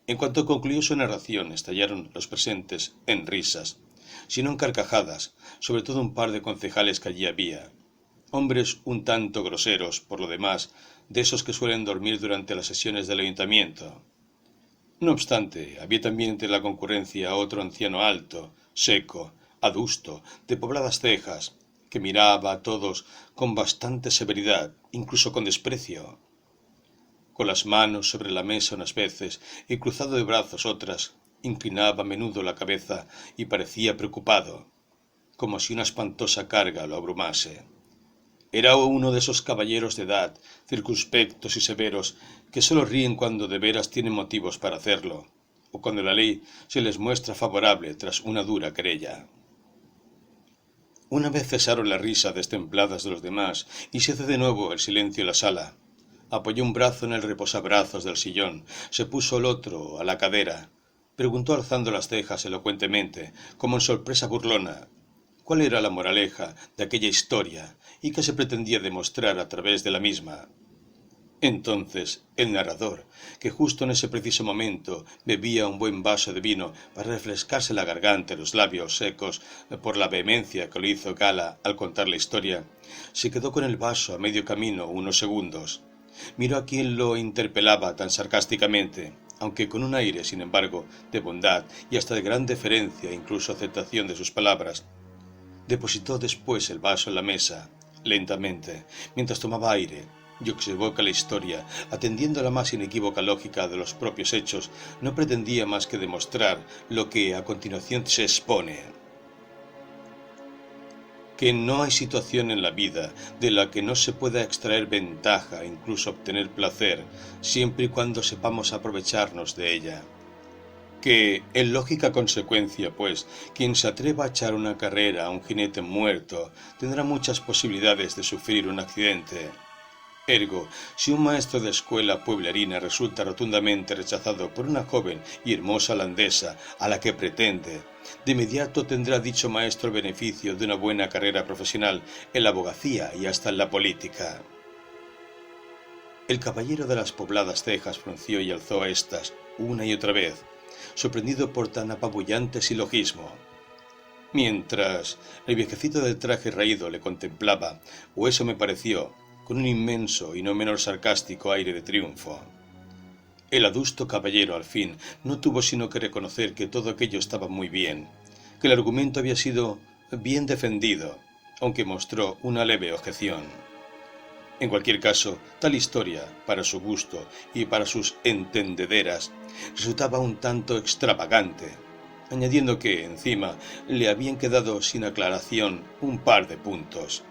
En cuanto concluyó su narración, estallaron los presentes en risas, sino en carcajadas, sobre todo un par de concejales que allí había, hombres un tanto groseros, por lo demás, de esos que suelen dormir durante las sesiones del ayuntamiento. No obstante, había también entre la concurrencia otro anciano alto, seco, adusto, de pobladas cejas, que miraba a todos con bastante severidad, incluso con desprecio. Con las manos sobre la mesa unas veces y cruzado de brazos otras, inclinaba a menudo la cabeza y parecía preocupado, como si una espantosa carga lo abrumase. Era uno de esos caballeros de edad, circunspectos y severos, que sólo ríen cuando de veras tienen motivos para hacerlo, o cuando la ley se les muestra favorable tras una dura querella. Una vez cesaron las risas destempladas de los demás y se hizo de nuevo el silencio en la sala. Apoyó un brazo en el reposabrazos del sillón, se puso el otro a la cadera, preguntó alzando las cejas elocuentemente, como en sorpresa burlona, cuál era la moraleja de aquella historia y qué se pretendía demostrar a través de la misma. Entonces el narrador, que justo en ese preciso momento bebía un buen vaso de vino para refrescarse la garganta y los labios secos por la vehemencia que le hizo gala al contar la historia, se quedó con el vaso a medio camino unos segundos. Miró a quien lo interpelaba tan sarcásticamente, aunque con un aire, sin embargo, de bondad y hasta de gran deferencia e incluso aceptación de sus palabras. Depositó después el vaso en la mesa, lentamente, mientras tomaba aire, y observó que la historia, atendiendo a la más inequívoca lógica de los propios hechos, no pretendía más que demostrar lo que a continuación se expone. que no hay situación en la vida de la que no se pueda extraer ventaja e incluso obtener placer, siempre y cuando sepamos aprovecharnos de ella. Que, en lógica consecuencia, pues, quien se atreva a echar una carrera a un jinete muerto tendrá muchas posibilidades de sufrir un accidente. Ergo, si un maestro de escuela pueblerina resulta rotundamente rechazado por una joven y hermosa holandesa a la que pretende, de inmediato tendrá dicho maestro el beneficio de una buena carrera profesional en la abogacía y hasta en la política. El caballero de las pobladas cejas frunció y alzó estas una y otra vez, sorprendido por tan apabullante silogismo. Mientras el viejecito del traje raído le contemplaba, o eso me pareció, con un inmenso y no menos sarcástico aire de triunfo. El adusto caballero, al fin, no tuvo sino que reconocer que todo aquello estaba muy bien, que el argumento había sido bien defendido, aunque mostró una leve objeción. En cualquier caso, tal historia, para su gusto y para sus entendederas, resultaba un tanto extravagante, añadiendo que, encima, le habían quedado sin aclaración un par de puntos.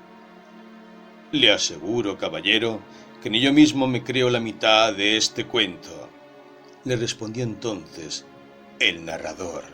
Le aseguro, caballero, que ni yo mismo me creo la mitad de este cuento, le respondió entonces el narrador.